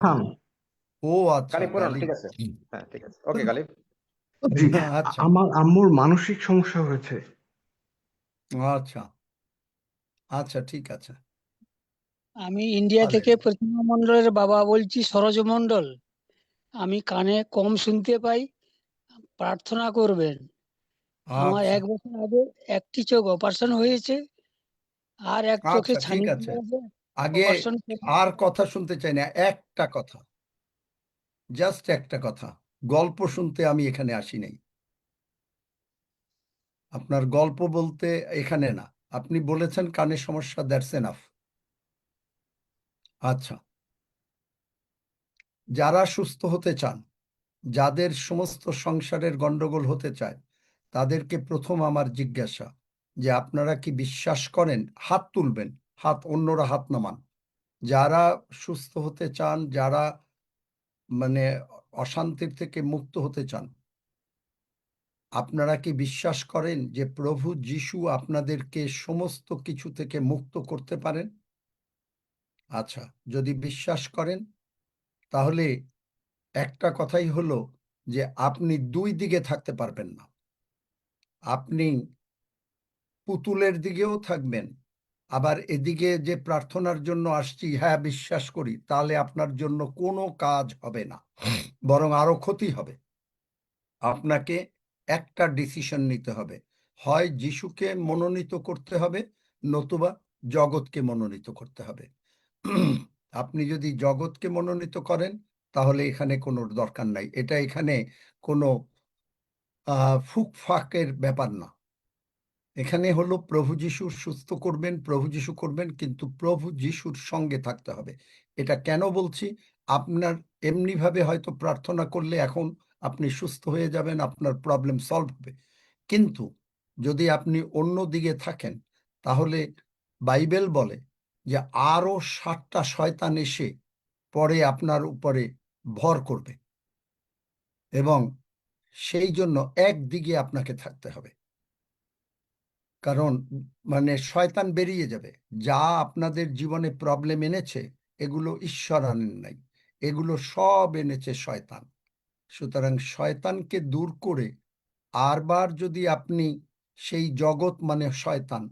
খান। ও আচ্ছা, গালিব করো না, গালিব। ঠিক আছে। হ্যাঁ, ঠিক আছে, ওকে গালিব। জি, আচ্ছা আমার আম্মুর মানসিক সমস্যা হয়েছে। আচ্ছা আচ্ছা, ঠিক আছে। আমি ইন্ডিয়া তাহলে থেকে প্রতিমা মণ্ডলের বাবা বলছি, সরোজ মণ্ডল। আমি কানে কম শুনতে পাই, প্রার্থনা করবেন। আমার আচ্ছা 1 বছর আগে একটি চোখ অপারেশন হয়েছে, আর এক চোখে আচ্ছা, ঠিক ছানি আছে। পড়ে আছে। আগে অপারেশন আর কথা শুনতে চাই না, একটা কথা, জাস্ট একটা কথা। গল্প শুনতে আমি এখানে আসি নাই। আপনার গল্প বলতে এখানে না। আপনি বলেছেন কানে সমস্যা, দ্যাটস এনাফ। আচ্ছা, যারা সুস্থ হতে চান, যাদের সমস্ত সংসারের গন্ডগোল হতে চায়, তাদেরকে প্রথম আমার জিজ্ঞাসা যে আপনারা কি বিশ্বাস করেন? হাত তুলবেন, হাত, অন্যরা হাত নামান। যারা সুস্থ হতে চান, যারা মানে অশান্তির থেকে মুক্ত হতে চান, আপনারা কি বিশ্বাস করেন যে প্রভু যিশু আপনাদেরকে সমস্ত কিছু থেকে মুক্ত করতে পারেন? আচ্ছা, যদি বিশ্বাস করেন, তাহলে একটা কথাই হলো যে আপনি দুই দিকে থাকতে পারবেন না। আপনি পুতুলের দিকেও থাকবেন, আবার এদিকে যে প্রার্থনার জন্য আসছি, হ্যাঁ বিশ্বাস করি, তাহলে আপনার জন্য কোনো কাজ হবে না, বরং আরো ক্ষতি হবে। আপনাকে একটা ডিসিশন নিতে হবে, হয় যিশুকে মনোনীত করতে হবে, নতুবা জগৎকে মনোনীত করতে হবে। আপনি যদি জগৎকে মনোনীত করেন, তাহলে এখানে কোনো দরকার নাই। এটা এখানে কোনো ফুকফাকের ব্যাপার না। এখানে হলো প্রভু যিশুর সুস্থ করবেন, প্রভু যিশু করবেন, কিন্তু প্রভু যিশুর সঙ্গে থাকতে হবে। এটা কেন বলছি? আপনার এমনিভাবে হয়তো প্রার্থনা করলে এখন আপনি সুস্থ হয়ে যাবেন, আপনার প্রবলেম সলভ হবে, কিন্তু যদি আপনি অন্য দিকে থাকেন, তাহলে বাইবেল বলে যে আরো 7টা শয়তান এসে পরে আপনার উপরে ভর করবে, এবং সেই জন্য একদিকে আপনাকে থাকতে হবে। কারণ শয়তান বেরিয়ে যাবে। যা আপনাদের জীবনে প্রবলেম এনেছে, এগুলো ঈশ্বর আনেন নাই, এগুলো সব এনেছে শয়তান। সুতরাং শয়তানকে দূর করে আরবার যদি আপনি সেই জগৎ শয়তান,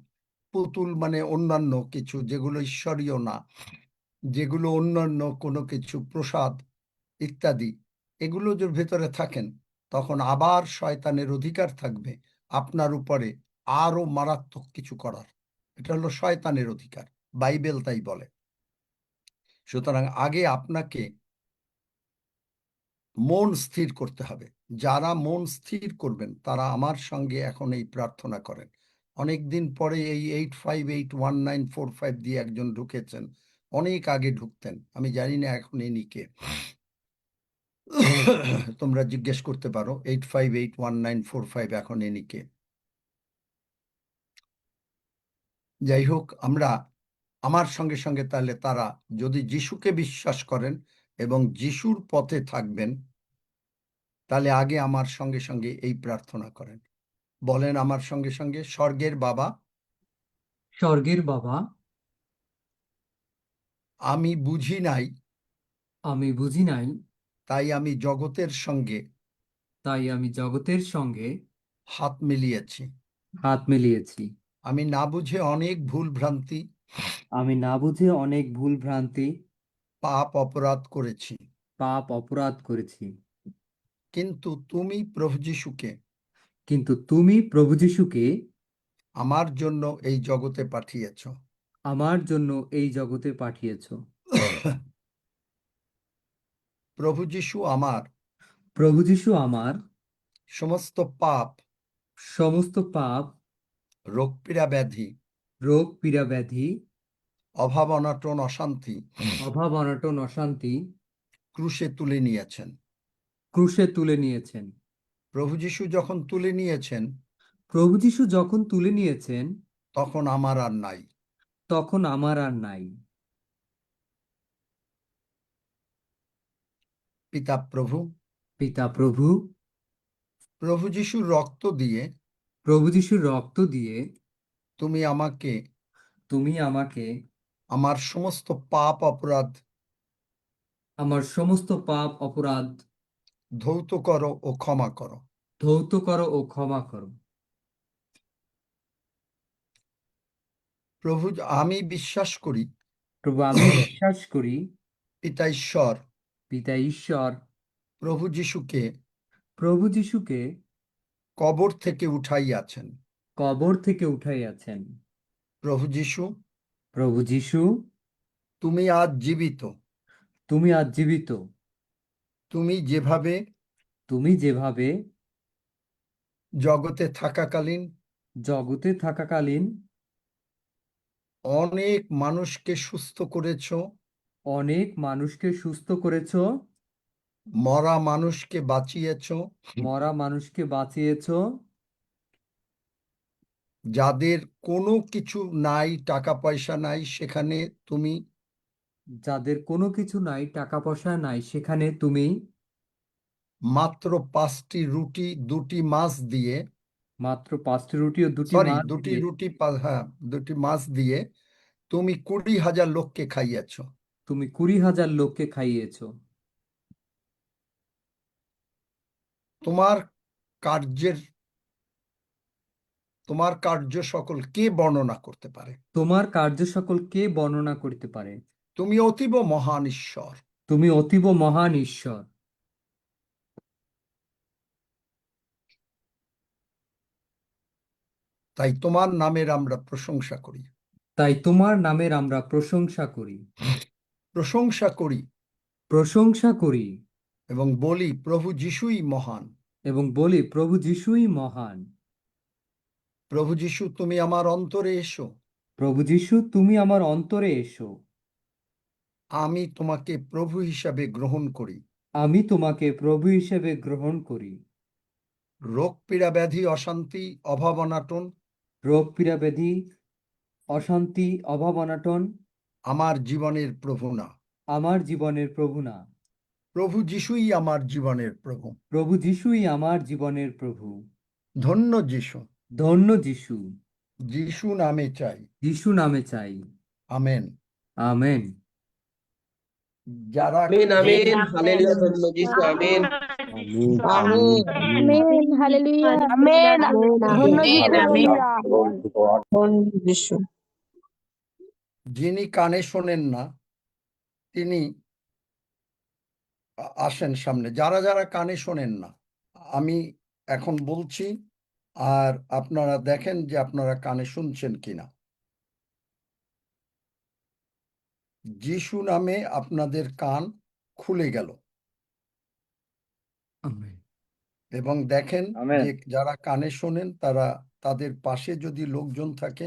পুতুল অন্যান্য কিছু যেগুলো ঈশ্বরীয় না, যেগুলো অন্যান্য কোনো কিছু প্রসাদ ইত্যাদি, এগুলো যদি ভেতরে থাকেন, তখন আবার শয়তানের অধিকার থাকবে আপনার উপরে আরো মারাত্মক কিছু করার। এটা হলো শয়তানের অধিকার, বাইবেল তাই বলে। সুতরাং আগে আপনাকে মন স্থির করতে হবে। যারা মন স্থির করবেন, তারা আমার সঙ্গে এখন এই প্রার্থনা করেন। অনেকদিন পরে এই 858194 দিয়ে একজন ঢুকেছেন, অনেক আগে ঢুকতেন, আমি জানি না এখন ইনি কে। তোমরা জিজ্ঞেস করতে পারো 858194 এখন ইনি কে। যাই হোক, আমরা আমার সঙ্গে সঙ্গে তাহলে তারা যদি যিশুকে বিশ্বাস করেন এবং যিশুর পথে থাকবেন, তাহলে আগে আমার সঙ্গে সঙ্গে এই প্রার্থনা করেন। বলেন আমার সঙ্গে সঙ্গে, স্বর্গের বাবা, স্বর্গের বাবা, আমি বুঝি নাই, আমি বুঝি নাই, তাই আমি জগতের সঙ্গে তাই আমি জগতের সঙ্গে হাত মিলিয়েছি। হাত মিলিয়েছি। আমি না বুঝে অনেক ভুল ভ্রান্তি, আমি না বুঝে অনেক ভুল ভ্রান্তি, পাপ অপরাধ করেছি, পাপ অপরাধ করেছি। কিন্তু তুমি প্রভু যিশুকে কিন্তু তুমি প্রভু যিশুকে আমার জন্য এই জগতে পাঠিয়েছ। আমার জন্য এই জগতে পাঠিয়েছ। প্রভু যিশু আমার প্রভু যিশু আমার সমস্ত পাপ, সমস্ত পাপ, রোগ পীড়া ব্যাধি, রোগ পীড়া ব্যাধি, অভাব অনটন অশান্তি অভাব অনটন অশান্তি ক্রুশে তুলে নিয়েছেন। ক্রুশে তুলে নিয়েছেন। প্রভু যিশু যখন তুলে নিয়েছেন, প্রভু যিশু যখন তুলে নিয়েছেন, তখন আমার আর নাই। তখন আমার আর নাই। পিতা প্রভু, পিতা প্রভু, প্রভু যিশুর রক্ত দিয়ে প্রভু যিশুর রক্ত দিয়ে তুমি আমাকে তুমি আমাকে আমার সমস্ত পাপ অপরাধ আমার সমস্ত পাপ অপরাধ ধৌত করো ও ক্ষমা করো। ধৌত করো ও ক্ষমা করো। প্রভু, আমি বিশ্বাস করি প্রভু, আমি বিশ্বাস করি পিতা ঈশ্বর পিতা ঈশ্বর প্রভু যিশুকে প্রভু যিশুকে কবর থেকে উঠাইয়াছেন। কবর থেকে উঠাইয়াছেন। প্রভু যিশু, প্রভু যিশু, তুমি আজ জীবিত। তুমি আজ জীবিত। তুমি যেভাবে জগতে থাকাকালীন জগতে থাকাকালীন অনেক মানুষকে সুস্থ করেছ, অনেক মানুষকে সুস্থ করেছ, মরা মানুষকে বাঁচিয়েছ, মরা মানুষকে বাঁচিয়েছ, যাদের কোনো কিছু নাই, টাকা পয়সা নাই, সেখানে তুমি যাদের কোনো কিছু নাই, টাকা পয়সা নাই, সেখানে তুমি মাত্র 5টি রুটি 2টি মাছ দিয়ে, মাত্র 5টি রুটি ও 2টি সরি, মাছ 2টি দিয়ে রুটি, হ্যাঁ, 2টি মাছ দিয়ে তুমি 20,000 লোককে খাইয়েছ। তুমি 20,000 লোককে খাইয়েছ। তোমার কার্যের তোমার কার্য সকল কে বর্ণনা করতে পারে? তোমার কার্য সকল কে বর্ণনা করতে পারে? তুমি অতীব মহান ঈশ্বর। তুমি অতীব মহান ঈশ্বর। তাই তোমার নামের আমরা প্রশংসা করি। তাই তোমার নামের আমরা প্রশংসা করি। প্রশংসা করি প্রশংসা করি এবং বলি প্রভু যিশুই মহান। এবং বলি প্রভু যিশুই মহান। প্রভু যিশু, তুমি আমার অন্তরে এসো। প্রভু যিশু, তুমি আমার অন্তরে এসো। আমি তোমাকে প্রভু হিসাবে গ্রহণ করি। আমি তোমাকে প্রভু হিসেবে গ্রহণ করি। রোগ পীড়া ব্যাধি অশান্তি অভাব অনাটন রোগ পীড়া ব্যাধি অশান্তি অভাব অনাটন আমার জীবনের প্রভু না। আমার জীবনের প্রভু না। প্রভু যিশুই আমার জীবনের প্রভু। প্রভু যিশুই আমার জীবনের প্রভু। ধন্য যিশু। ধন্য যিশু। যিশু নামে চাই। যিশু নামে চাই। আমেন। আমেন। যারা আমিন আমিন হালেলুয়া ধন্য যিশু আমিন আমিন আমেন হালেলুয়া আমেন ধন্য যিশু আমেন হালেলুয়া যিনি কানে শোনেন না তিনি আসেন সামনে। যারা যারা কানে শোনেন না, আমি এখন বলছি আর আপনারা দেখেন যে আপনারা কানে শুনছেন কিনা। যিশু নামে আপনাদের কান খুলে গেল আমেন। এবং দেখেন আমেন। যে যারা কানে শোনেন তারা, তাদের পাশে যদি লোকজন থাকে,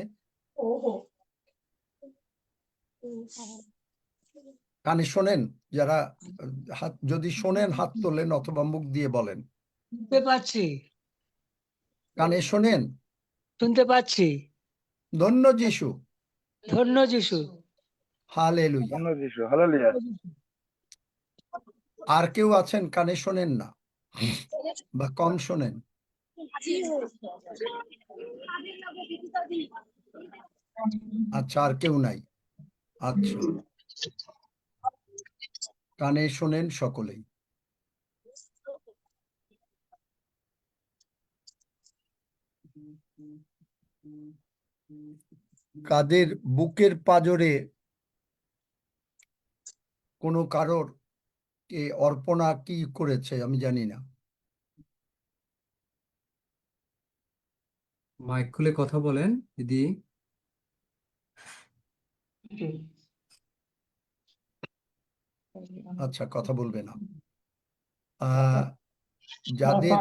কানে শোনেন যারা, হাত যদি শোনেন হাত তোলেন অথবা মুখ দিয়ে বলেন। শুনতে পাচ্ছি, কানে শোনেন? শুনতে পাচ্ছি। ধন্য যিশু। ধন্য যিশু। হালেলুয়া। ধন্য যিশু, হালেলুয়া। আর কেউ আছেন কানে শোনেন না বা কম শোনেন? আচ্ছা, আর কেউ নাই। আচ্ছা, কানে শোনেন সকলেই। কাদের বুকের পাঁজরে কোনো কারোর কে অর্পণা কি করেছে আমি জানি না। মাইক খুলে কথা বলেন দিদি। আচ্ছা, কথা বলবে না। যাদের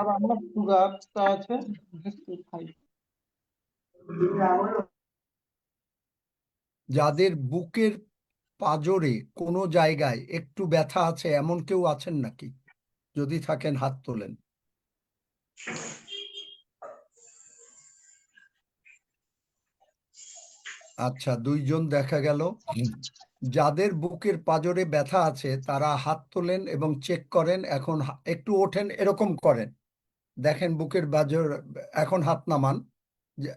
যাদের বুকের পাঁজরে কোনো জায়গায় একটু ব্যথা আছে এমন কেউ আছেন নাকি? যদি থাকেন হাত তোলেন। আচ্ছা, 2 জন দেখা গেল। যাদের বুকের পাঁজরে ব্যথা আছে তারা হাত তোলেন এবং চেক করেন। এখন একটু ওঠেন, এরকম করেন, দেখেন বুকের পাঁজর, এখন হাত নামান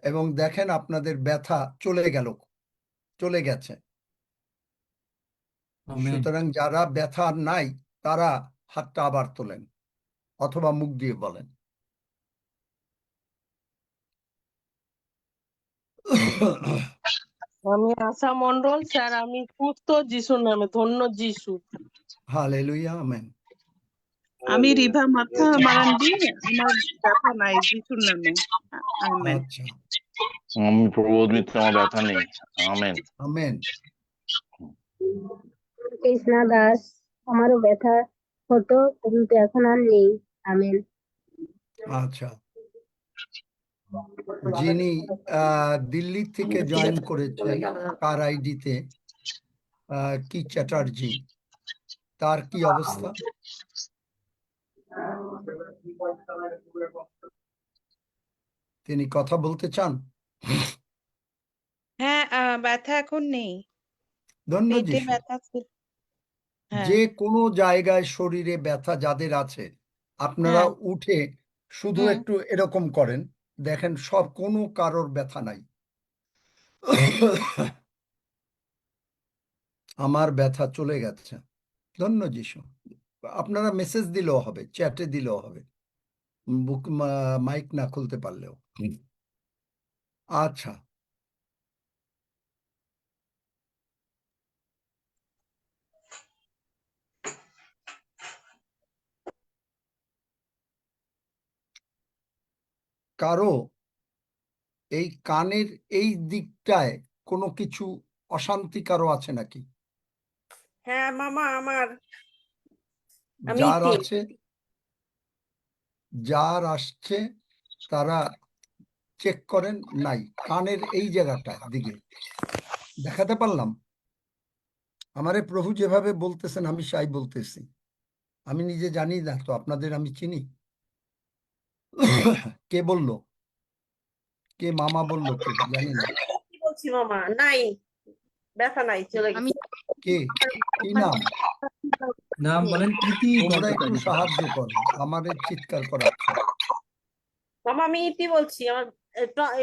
এবং দেখেন আপনাদের ব্যথা চলে গেছে। আমেন। সুতরাং যারা ব্যথা নাই তারা হাতটা আবার তোলেন অথবা মুখ দিয়ে বলেন। আমি আশা মন্ডল স্যার, আমি সুস্থ যিশুর নামে, ধন্য যিশু। Hallelujah, amen. আমি রিভা মাথা মারান্ডি, আমার ব্যথা নাই যিশুর নামে। আমেন। আচ্ছা, আমি প্রবোধ মিত্র, আমার ব্যথা নেই। আমেন। আমেন। কৃষ্ণা দাস, আমারও ব্যথা হতো কিন্তু এখন আর নেই। আমেন। আচ্ছা, যিনি দিল্লি থেকে জয়েন করেছেন কার আইডিতে, কি চ্যাটার্জি, তার কি অবস্থা? তিনি কথা বলতে চান? হ্যাঁ, ব্যথা এখন নেই, ধন্য পেটে যিশু। ব্যথা ছিল। হ্যাঁ, যে কোনো জায়গায় শরীরে ব্যথা যাদের আছে, আপনারা হ্যাঁ। উঠে শুধু হুম। একটু এরকম করেন, দেখেন সব কোনো কারোর ব্যথা নাই। আমার ব্যথা চলে গেছে। ধন্য যিশু। আপনারা মেসেজ দিলেও হবে, চ্যাটে দিলেও হবে, বুক মাইক না খুলতে পারলেও। আচ্ছা, কারো এই কানের এই দিকটায় কোনো কিছু অশান্তি কারো আছে নাকি? হ্যাঁ মামা, আমার আমি যার ঠিক। আছে, যার আসছে তারা চেক করেন। নাই, কানের এই জায়গাটা দিকে দেখাতে পারলাম। আমারে প্রভু যেভাবে বলতেছেন আমি সাই বলতেছি। আমি নিজে জানি না তো, আপনাদের আমি চিনি? কে বললো? কে মামা বললো? কে জানি না। কি বলছি মামা, নাই, ব্যথা নাই, চলে গেছে। কে? কি নাম? নাম বলেন। প্রীতি তোমরা একটু ভট্টাচার্য। সাহায্য করো, আমাদের চিৎকার করাচ্ছে। মামা আমি ইতি বলছি, আমার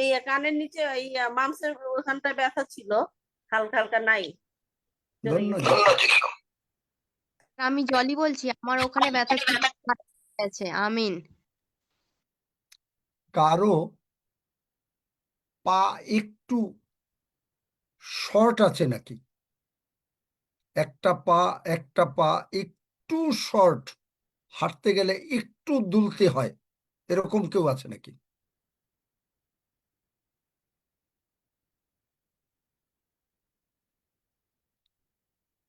এই কানের নিচে এই মাংসের ওখানটায় ব্যথা ছিল, হালকা হালকা, নাই, চলে ধন্য গেছে। যিশু। আমি জলি বলছি, আমার ওখানে ব্যথা ছিল, গেছে। আমিন। কারো পা একটু শর্ট আছে নাকি? একটা পা একটু শর্ট, হাঁটতে গেলে একটু দুলতে হয়, এরকম কেউ আছে নাকি?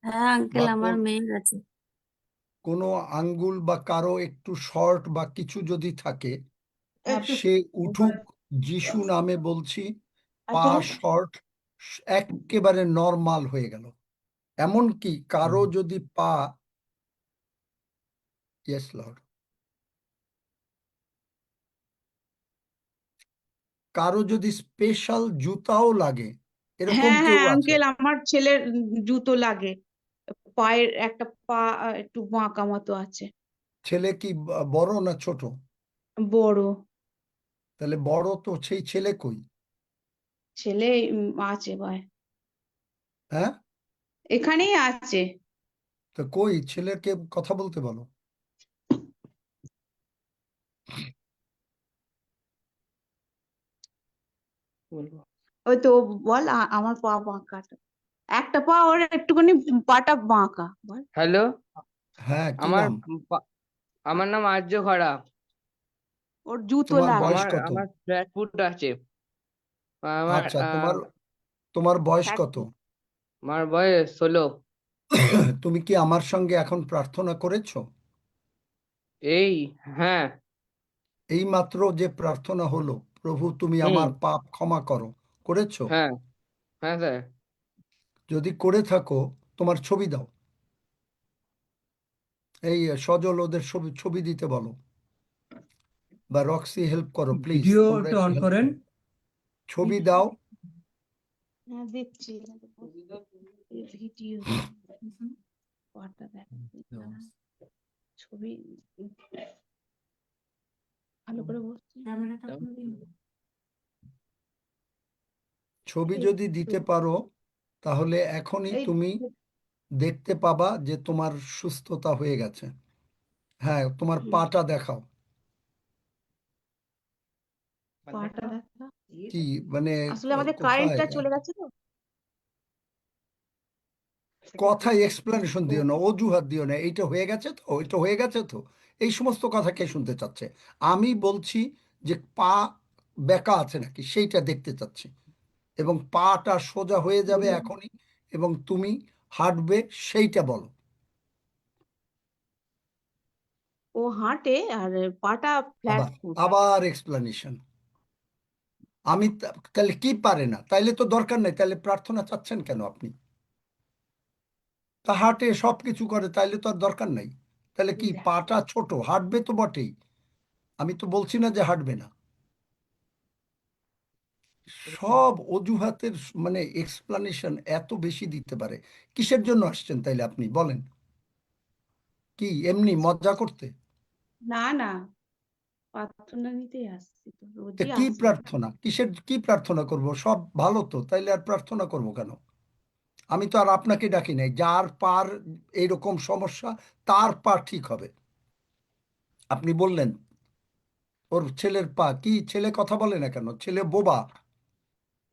হ্যাঁ আঙ্কেল, বা আমার মেয়ের আছে। কোনো আঙ্গুল বা কারো একটু শর্ট বা কিছু যদি থাকে, সে উঠুক। যিশু নামে বলছি, পা শর্ট একেবারে নর্মাল হয়ে গেল। এমনকি কারো যদি পা, ইয়েস লর্ড, কারো যদি স্পেশাল জুতাও লাগে, এরকম হ্যাঁ, কেউ হ্যাঁ আছে? আঙ্কেল, আমার ছেলের জুতো লাগে, পায়ের একটা পা একটু বাঁকা মতো আছে। ছেলে কি বড় না ছোট? বড় তাহলে বড় তো, সেই ছেলে কই? ছেলে আছে ভাই, হ্যাঁ, এখানেই আছে। তো কই ছেলেকে কথা বলতে বলো। ওই তো বল, আমার পা বাঁকা, একটা পা ওর একটুখানি পাটা বাঁকা, বল। হ্যালো, হ্যাঁ, কি আমার নাম? আমার নাম আর্য খরা। ওর জুতো তোমার লাগে। বয়স আমার কত? আমার ফ্ল্যাট ফুট আছে। আমার আচ্ছা, তোমার বয়স কত? আমার বয়স 16। তুমি কি আমার সঙ্গে এখন প্রার্থনা করেছো? এই, হ্যাঁ। এই মাত্র যে প্রার্থনা হলো, প্রভু তুমি হুম। আমার পাপ ক্ষমা করো, করেছো? হ্যাঁ, হ্যাঁ স্যার। যদি করে থাকো, তোমার ছবি দাও। এই সজল ওদের ছবি দিতে বলো, বা রক্সি হেল্প করো প্লিজ। ভিডিওটা অন করেন। ছবি দাও। হ্যাঁ দিচ্ছি ভিডিও, পাটা দেখ, ছবি ভালো করে বসছি। ছবি যদি দিতে পারো, তাহলে এখনই এই তুমি দেখতে পাবা যে তোমার সুস্থতা হয়ে গেছে। হ্যাঁ, তোমার পাটা দেখাও। পাটা দেখা কি মানে আসলে আমাদের কোথায়? কারেন্টটা চলে গেছে তো। কথায় এক্সপ্লেনেশন দিও না, অজুহাত দিও না, এইটা হয়ে গেছে তো, ওইটা হয়ে গেছে তো, এই সমস্ত কথা কে শুনতে চাচ্ছে? আমি বলছি যে পা বেঁকা আছে নাকি সেইটা দেখতে চাচ্ছি, এবং পাটা সোজা হয়ে যাবে এখনই, এবং তুমি হাঁটবে সেইটা বলো। ও হাঁটে আর পাটা ফ্ল্যাট আবার ফুট। আবার এক্সপ্লেনেশন। আমি তাহলে কি পারে না, তাইলে তো দরকার নেই, তাহলে প্রার্থনা চাচ্ছেন কেন আপনি? তা হাঁটে সবকিছু করে, তাইলে তো আর দরকার নাই। তাহলে কি পাটা ছোট, হাঁটবে তো বটেই, আমি তো বলছি না যে হাঁটবে না। সব অজুহাতের মানে এক্সপ্লানেশন এত বেশি দিতে পারে, কিসের জন্য আসছেন তাইলে আপনি বলেন? কি এমনি মজা করতে? না না, প্রার্থনা নিতেই আসছি তো, তা রোজই কি আসি। প্রার্থনা, কিসের কি প্রার্থনা করব? সব ভালো তো, তাইলে আর প্রার্থনা করব কেন? আমি তো আর আপনাকে ডাকি নাই, যার পার এইরকম সমস্যা তার পা ঠিক হবে। আপনি বললেন ওর ছেলের পা, কি ছেলে কথা বলে না কেন? ছেলে বোবা?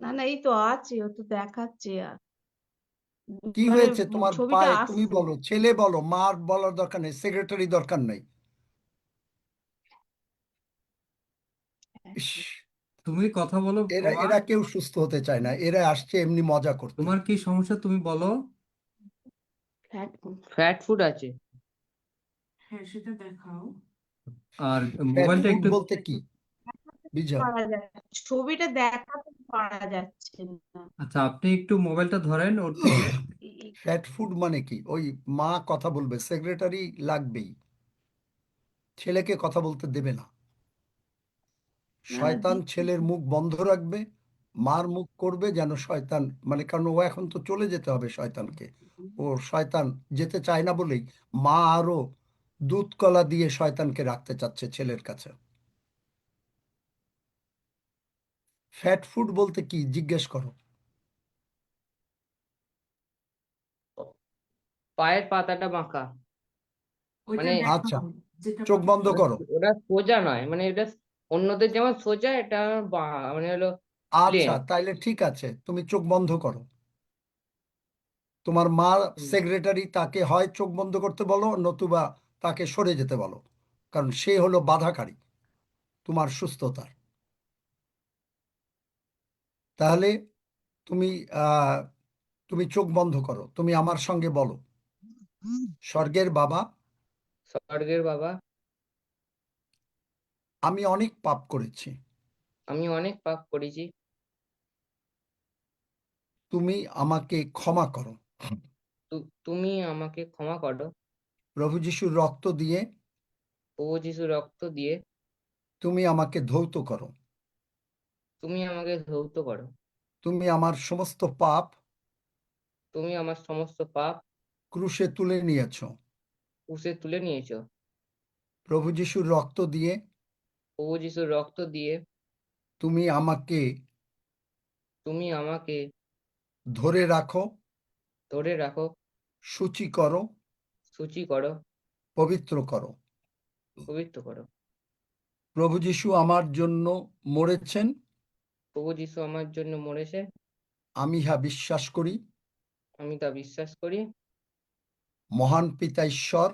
না না, এই তো আছে, ও তো দেখাচ্ছে। কি মানে হয়েছে তোমার ছবিটা পায়ে? তুমি আসছে। বলো, ছেলে বলো, মার বলার দরকার নেই, সেক্রেটারি দরকার নেই। ইস, তুমি কথা বলো এরা বাবা। এরা কেউ সুস্থ হতে চায় না, এরা আসছে এমনি মজা করতে। তোমার কি সমস্যা তুমি বলো। Flat foot. ফ্যাট ফুড আছে। আর ফ্যাট মোবাইলটা ফুড একটু বলতে কি বিজয়? পারা যাচ্ছে, ছবিটা দেখাতে পারা যাচ্ছে না। আচ্ছা, আপনি একটু মোবাইলটা ধরেন ওর থেকে। ফ্যাট ফুড মানে কি? ওই মা কথা বলবে, সেক্রেটারি লাগবেই, ছেলেকে কথা বলতে দেবে না। না না, শয়তান দিচ্ছি ছেলের মুখ বন্ধ রাখবে, মার মুখ করবে যেন শয়তান, মানে কারণ ও এখন তো চলে যেতে হবে শয়তানকে। ও শয়তান যেতে চায় না বলেই মা আরো দুধ কলা দিয়ে শয়তানকে রাখতে চাচ্ছে ছেলের কাছে। ফ্যাট ফুড বলতে কি জিজ্ঞেস করো। পায়ের পাতাটা বাঁকা। মানে আচ্ছা, চোখ বন্ধ ওটা করো। ওটা সোজা নয়, মানে এটা অন্যদের যেমন সোজা, এটা মানে হলো আচ্ছা, প্লেন। তাইলে ঠিক আছে, তুমি চোখ বন্ধ করো। তোমার মা সেক্রেটারি, তাকে হয় চোখ বন্ধ করতে বলো, নতুবা তাকে সরে যেতে বলো, কারণ সে হলো বাধাকারী তোমার সুস্থতার। তাহলে তুমি আহ তুমি চোখ বন্ধ করো, তুমি আমার সঙ্গে বলো, স্বর্গের বাবা, স্বর্গের বাবা, আমি অনেক পাপ করেছি, আমি অনেক পাপ করেছি, তুমি আমাকে ক্ষমা করো। তুমি আমাকে ক্ষমা করো। প্রভু যিশুর রক্ত দিয়ে প্রভু যিশু রক্ত দিয়ে তুমি আমাকে ধৌত করো। তুমি আমাকে ধৌত করো। তুমি আমার সমস্ত পাপ তুমি আমার সমস্ত পাপ ক্রুশে তুলে নিয়েছো। ক্রুশে তুলে নিয়েছো। প্রভু যিশুর রক্ত দিয়ে প্রভু যিশুর রক্ত দিয়ে তুমি আমাকে তুমি আমাকে ধরে রাখো, ধরে রাখো, সূচি করো, সূচি করো, পবিত্র করো। পবিত্র করো। প্রভু যিশু আমার জন্য মরেছেন, প্রভু যিশু আমার জন্য মরেছে, আমি ইহা বিশ্বাস করি। আমি তা বিশ্বাস করি। মহান পিতা ঈশ্বর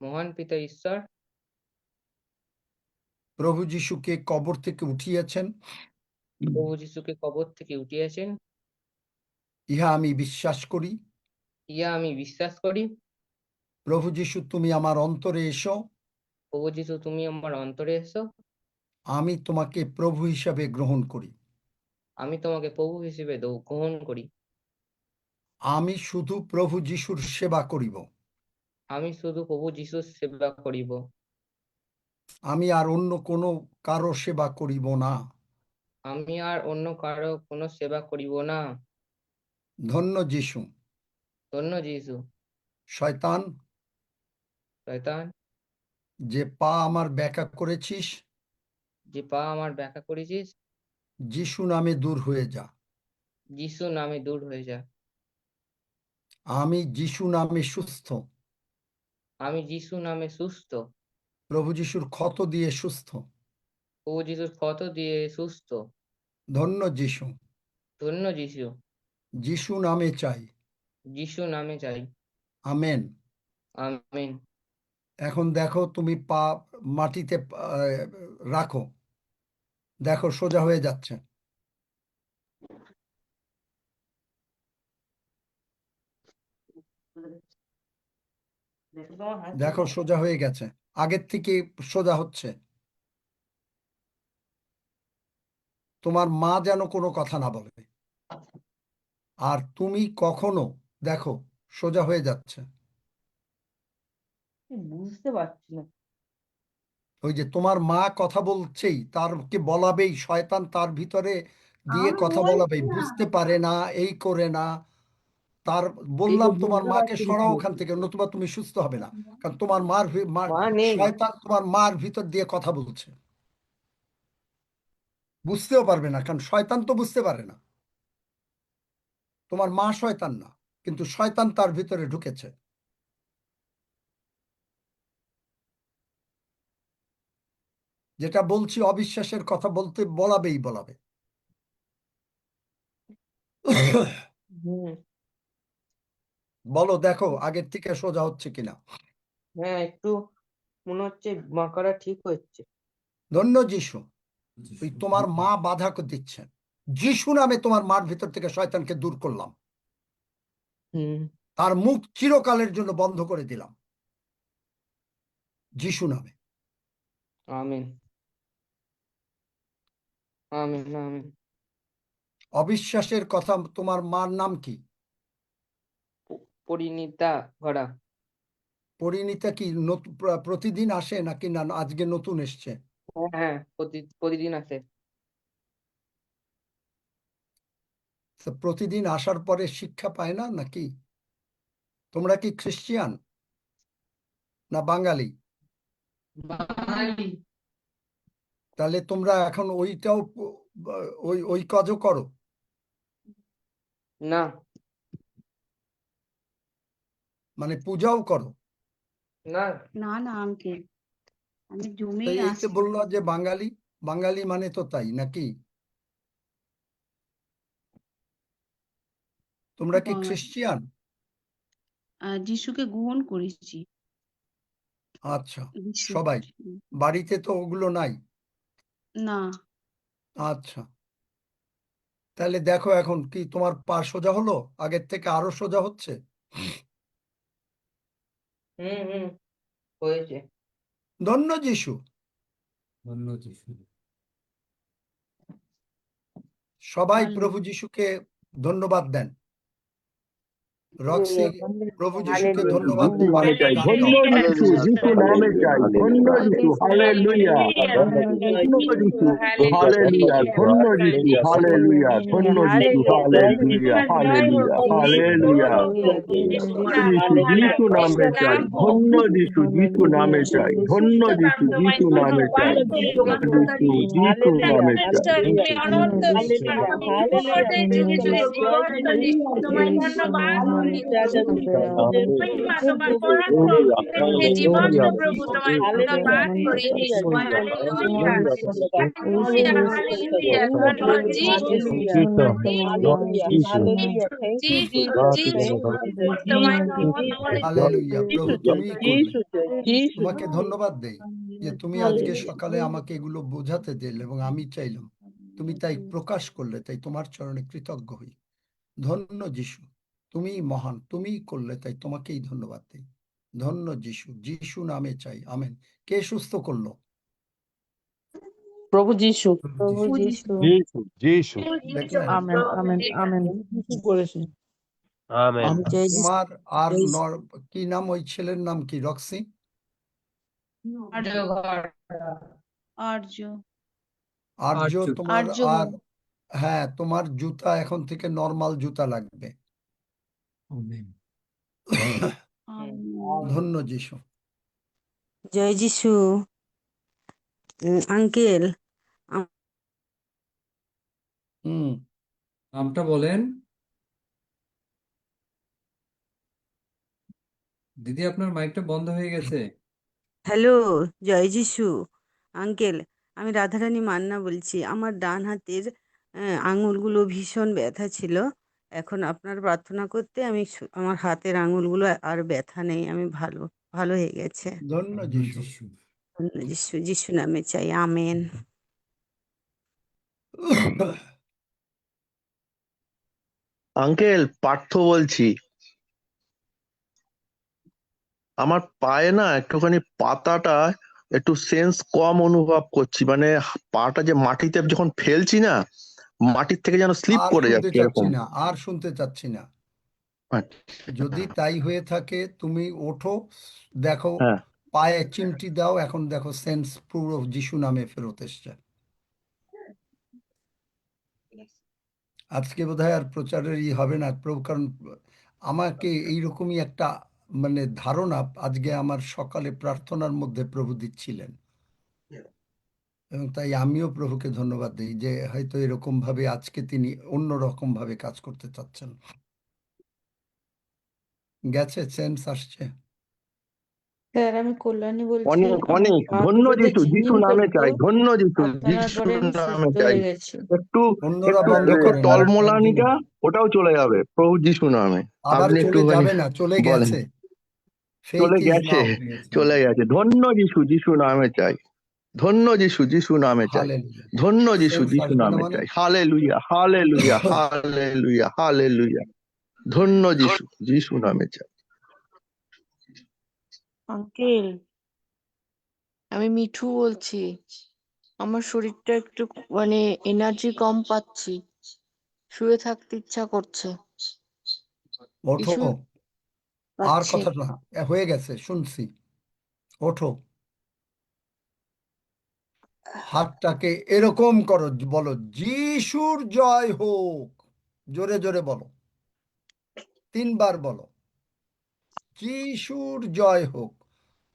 মহান পিতা ঈশ্বর প্রভু যিশুকে কবর থেকে উঠিয়েছেন, প্রভু যিশুকে কবর থেকে উঠিয়েছেন, ইহা আমি বিশ্বাস করি। ইয়া আমি বিশ্বাস করি। প্রভু যিশু, তুমি আমার অন্তরে এসো, প্রভু যিশু তুমি আমার অন্তরে এসো, আমি তোমাকে প্রভু হিসাবে গ্রহণ করি। আমি তোমাকে প্রভু হিসেবে গ্রহণ করি। আমি শুধু প্রভু যিশুর সেবা করিব, আমি শুধু প্রভু যিশুর সেবা করিব। আমি আর অন্য কোনো কারো সেবা করিব না। আমি আর অন্য কারো কোনো সেবা করিব না। ধন্য যিশু। ধন্য যিশু। শয়তান, শয়তান, যে পা আমার ব্যাকা করেছিস, যে পা আমার ব্যাখ্যা করেছিস, যিশু নামে দূর হয়ে যা। যিশু নামে দূর হয়ে যা। আমি যিশু নামে সুস্থ। আমি যিশু নামে সুস্থ। প্রভু যিশুর ক্ষত দিয়ে সুস্থ। ও যিশুর ক্ষত দিয়ে সুস্থ। ধন্য যিশু। ধন্য যিশু। যিশু নামে চাই। যিশু নামে চাই। আমেন। আমেন। এখন দেখো তুমি পা মাটিতে রাখো, দেখো সোজা হয়ে যাচ্ছে। দেখো সোজা হয়ে গেছে, আগের থেকে সোজা হচ্ছে। তোমার মা যেন কোনো কথা না বলে। আর তুমি কখনো দেখো সোজা হয়ে যাচ্ছে। বুঝতে পারছি না। ওই যে তোমার মা কথা বলছেই, তারকে বলাবেই, শয়তান তার ভিতরে দিয়ে আমি কথা বলছি বলাবেই, না। বুঝতে পারে না, এই করে না। তার বললাম তোমার মাকে সরাও ওখান থেকে, নতুবা তুমি সুস্থ হবে না। কারণ তোমার মার মা নেই। শয়তান তোমার মার ভিতর দিয়ে কথা বলছে, বুঝতেও পারবে না, কারণ শয়তান তো বুঝতে পারে না। তোমার মা শয়তান না, কিন্তু শয়তান তার ভিতরে ঢুকেছে। যেটা বলছি অবিশ্বাসের কথা বলাবেই বলাবে। হুম। বলো, দেখো আগের থেকে সোজা হচ্ছে কিনা। হ্যাঁ, একটু মনে হচ্ছে বাঁকাটা ঠিক হচ্ছে। ধন্য যিশু। ওই তোমার মা বাধা দিচ্ছেন, যিশু নামে তোমার মার ভিতর থেকে শয়তানকে দূর করলাম। হুম। তার মুখ চিরকালের জন্য বন্ধ করে দিলাম, যিশু নামে। আমেন। আমেন। আমেন। অবিশ্বাসের কথা, তোমার মার নাম কি? পরিণীতা ভরা। পরিণীতা কি প্রতিদিন আসে নাকি না আজকে নতুন এসছে? হ্যাঁ, প্রতিদিন আসে। তো প্রতিদিন আসার পরে শিক্ষা পায় না নাকি? তোমরা কি খ্রিস্টিয়ান না বাঙালি? বাঙালি। তাহলে তোমরা এখন ওইটাও ওই কাজও করো? না। মানে পূজাও করো? না। না না আঙ্কেল, আমি জুমেই তাই এই যে আসি। বললো যে বাঙালি, বাঙালি মানে তো তাই নাকি? তোমরা কি বাঙালি। খ্রিস্টিয়ান? যিশুকে গ্রহণ করেছি। আচ্ছা, যিশু। সবাই বাড়িতে তো ওগুলো নাই? না। আচ্ছা, তাহলে দেখো এখন কি তোমার পা সোজা হলো, আগের থেকে আরো সোজা হচ্ছে? হুম হুম, হয়েছে। ধন্য যিশু। ধন্য যিশু। সবাই হালেলুয়া। প্রভু যিশুকে ধন্যবাদ দেন। রক্সি, প্রভু যিশুকে ধন্যবাদ যিশু দেন। নামে চাই, ধন্য যিশু, যিশু নামে চাই, ধন্য যিশু, হালেলুয়া, ধন্য যিশু, হালেলুয়া, ধন্য যিশু, হালেলুয়া, ধন্য যিশু, হালেলুয়া, হালেলুয়া, হালেলুয়া, ধন্য যিশু, যিশু নামে চাই, ধন্য যিশু, যিশু নামে চাই, ধন্য যিশু, যিশু নামে চাই, ধন্য যিশু, যিশু নামে চাই। হালেলুয়া, প্রভু তুমিই করবে। তোমাকে ধন্যবাদ দেই যে তুমি আজকে সকালে আমাকে এগুলো বোঝাতে দিলে এবং আমি চাইলাম, তুমি তাই প্রকাশ করলে, তাই তোমার চরণে কৃতজ্ঞ হই। ধন্য যিশু, তুমিই মহান, তুমিই করলে, তাই তোমাকেই ধন্যবাদ দিই। ধন্য যিশু, যিশু নামে চাই, আমেন। কে সুস্থ করলো? প্রভু যিশু। প্রভু যিশু। যিশু, যিশু, দেখলেন? আমেন। আমেন। আমেন। যিশু করেছে। আমেন। তোমার আর কি নাম, ওই ছেলের নাম কি? রক্সি? আর্য। আর্য আর্য। তোমার। আর্য আর বল। হ্যাঁ, তোমার জুতা এখন থেকে নর্মাল জুতা লাগবে। আমেন। ধন্য যিশু। জয় যিশু। আঙ্কেল, হুম, নামটা বলেন। দিদি আপনার মাইকটা বন্ধ হয়ে গেছে। হ্যালো, জয় যিশু। আঙ্কেল, আমি রাধারানী মান্না বলছি। আমার ডান হাতের আঙুলগুলো ভীষণ ব্যথা ছিল। এখন আপনার প্রার্থনা করতে আমার হাতের আঙুলগুলো আর ব্যথা নেই। আমি ভালো ভালো হয়ে গেছে। ধন্য ধন্য যিশু। যিশু। ধন্য যিশু, যিশু নামে চাই, আমেন। আঙ্কেল পার্থ বলছি। আমার পায়ে না একটুখানি পাতাটা একটু সেন্স কম অনুভব করছি, মানে পাটা যে মাটিতে যখন ফেলছি না, মাটির থেকে যেন স্লিপ আর করে শুনতে যাচ্ছে চাচ্ছি এরকম। না, আর শুনতে চাচ্ছি না। আচ্ছা, যদি তাই হয়ে থাকে তুমি ওঠো, দেখো, হ্যাঁ। পায়ে চিমটি দাও, এখন দেখো সেন্স পুরো যিশু নামে ফেরত এসছে। আজকে বোধহয় আর প্রচারের হবে না প্রভু, কারণ আমাকে এইরকমই একটা মানে ধারণা আজকে আমার সকালে প্রার্থনার মধ্যে প্রভু দিচ্ছিলেন, এবং তাই আমিও প্রভুকে ধন্যবাদ দিই যে হয়তো এরকম ভাবে আজকে তিনি অন্যরকম ভাবে কাজ করতে চাচ্ছেন। গেছে, সেন্স আসছে। স্যার, আমি কল্যাণী বলছি। অনেক আমার অনেক পা ধন্য দুটোতে যিশু, যিশু ঝিনঝিন নামে করতো, চাই, ধন্য যিশু, প্রার্থনার যিশু পরে আমি নামে সুস্থ চাই। হয়ে গেছি। একটু অন্যরা একটু বন্ধ করেন, আর একদিন টলমলানিটা ওটাও চলে যাবে প্রভু যিশু নামে। আবার আপনি চলে একটুখানি যাবে না, চলে বলেন। গেছে। চলে ফেইথ ইজ গেছে, নাও। হয়ে গেছে। চলে গেছে। ধন্য যিশু, যিশু নামে চাই। ধন্য যিশু, যিশু নামে চাই। হালেলুয়া। ধন্য যিশু, সেন্স যিশু আসবে না নামে মানে চাই। Hallelujah, hallelujah, hallelujah, hallelujah. ধন্য যিশু, যিশু নামে চাই। আঙ্কেল, আমি মিঠু বলছি। আমার শরীরটা একটু মানে এনার্জি কম পাচ্ছি, শুয়ে থাকতে ইচ্ছা করছে। ওঠো, কিছু আর পাচ্ছি কথা না, হয়ে গেছে, শুনছি। ওঠো, হাতটাকে এরকম করো, বলো যিশুর জয় হোক। জোরে জোরে বলো, 3 বার বলো, যিশুর জয় হোক,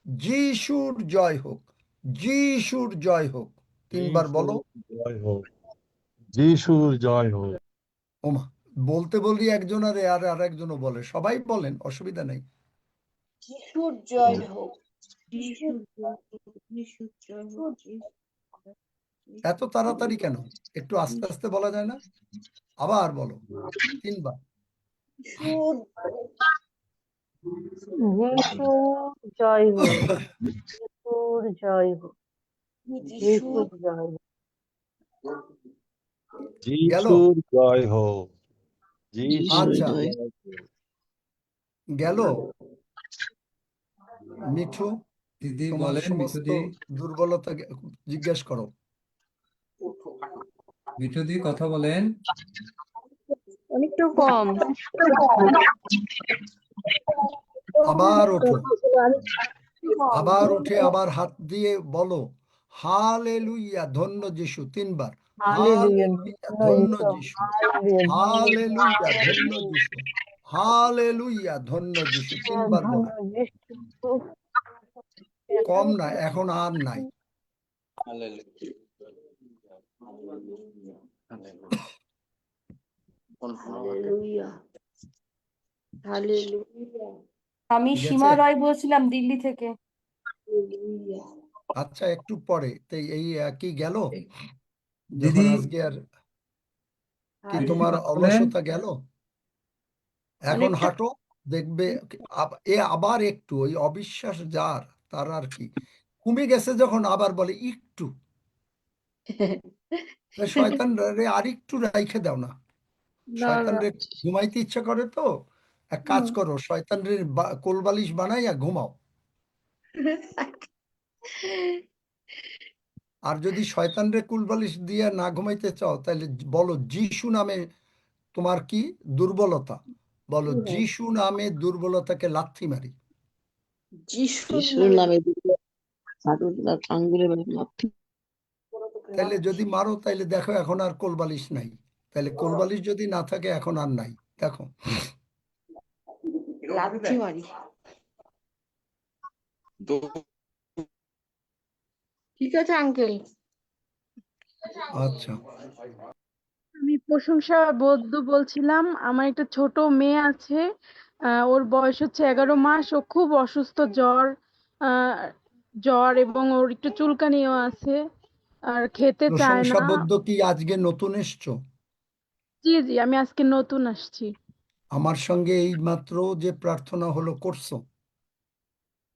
যিশুর জয় হোক, যিশুর জয় হোক। 3 বার বলো। জয় হোক, যিশুর জয় হোক। ওমা, বলতে বলি একজন আর আর একজনও বলে, সবাই বলেন, অসুবিধা নেই। যিশুর জয় হোক, যিশুর জয় হোক, যিশুর জয় হোক। এত তাড়াতাড়ি কেন? একটু আস্তে আস্তে বলা যায় না? আবার বলো, 3 বার। যিশুর জয় হোক, যিশুর জয় হোক, যিশুর জয় হোক। গেল? যিশুর জয় হোক, যিশুর আচ্ছা, জয় হোক। গেল। মিঠু, দিদি তোমার বলেন, সমস্ত মিঠুদি। দুর্বলতা জিজ্ঞেস করো। মিঠুদি কথা বলেন। অনেকটা কম। আবার ওঠো, আবার উঠে আবার হাত দিয়ে বলো হালেলুয়া, ধন্য যিশু। 3 বার। হালেলুয়া, ধন্য যিশু। হালেলুয়া, ধন্য যিশু। হালেলুয়া, ধন্য যিশু। 3 বার বলো। কম না, এখন আর নাই। আমি গেছে? সীমা রয় বলছিলাম, দিল্লি থেকে। আচ্ছা, একটু পরে এই কি গেল? যখন দিদি, আজকে আর কি মিঠুদি তোমার কথা বলেন। অলসতা গেল? এখন অনেকটা। হাঁটো, দেখবে আবার একটু, ওই অবিশ্বাস যার, তার আর কি কমে গেছে, যখন আবার বলে একটু, শয়তান রে আর একটু রাইখে দাও না। না শয়তান না। রে ঘুমাইতে ইচ্ছা করে তো, এক কাজ করো, শয়তান রে কোলবালিশ বানাইয়া ঘুমাও। আর যদি শয়তান রে কুলবালিশ দিয়ে না ঘুমাইতে চাও, তাহলে বলো যিশু নামে তোমার কি দুর্বলতা, বলো যিশু নামে দুর্বলতাকে লাথি মারি। যিশুর নামে তাইলে যদি মারো, তাইলে দেখো এখন আর কোলবালিশ নাই। তাইলে কোলবালিশ যদি না থাকে, এখন আর নাই, দেখো। লাথি মারি। ঠিক আছে আঙ্কেল। আচ্ছা, আমি প্রশংসা বৌদ্ধ বলছিলাম। আমার একটা ছোট মেয়ে আছে, ওর বয়স হচ্ছে 11 মাস। ও খুব অসুস্থ, জ্বর জ্বর এবং ওর একটু চুলকানিও আছে, আর খেতে চায় না। প্রশংসাবদ্ধ কি আজকে নতুন এসছো? জি জি, আমি আজকে নতুন আসছি। আমার সঙ্গে এই মাত্র যে প্রার্থনা হলো করছো?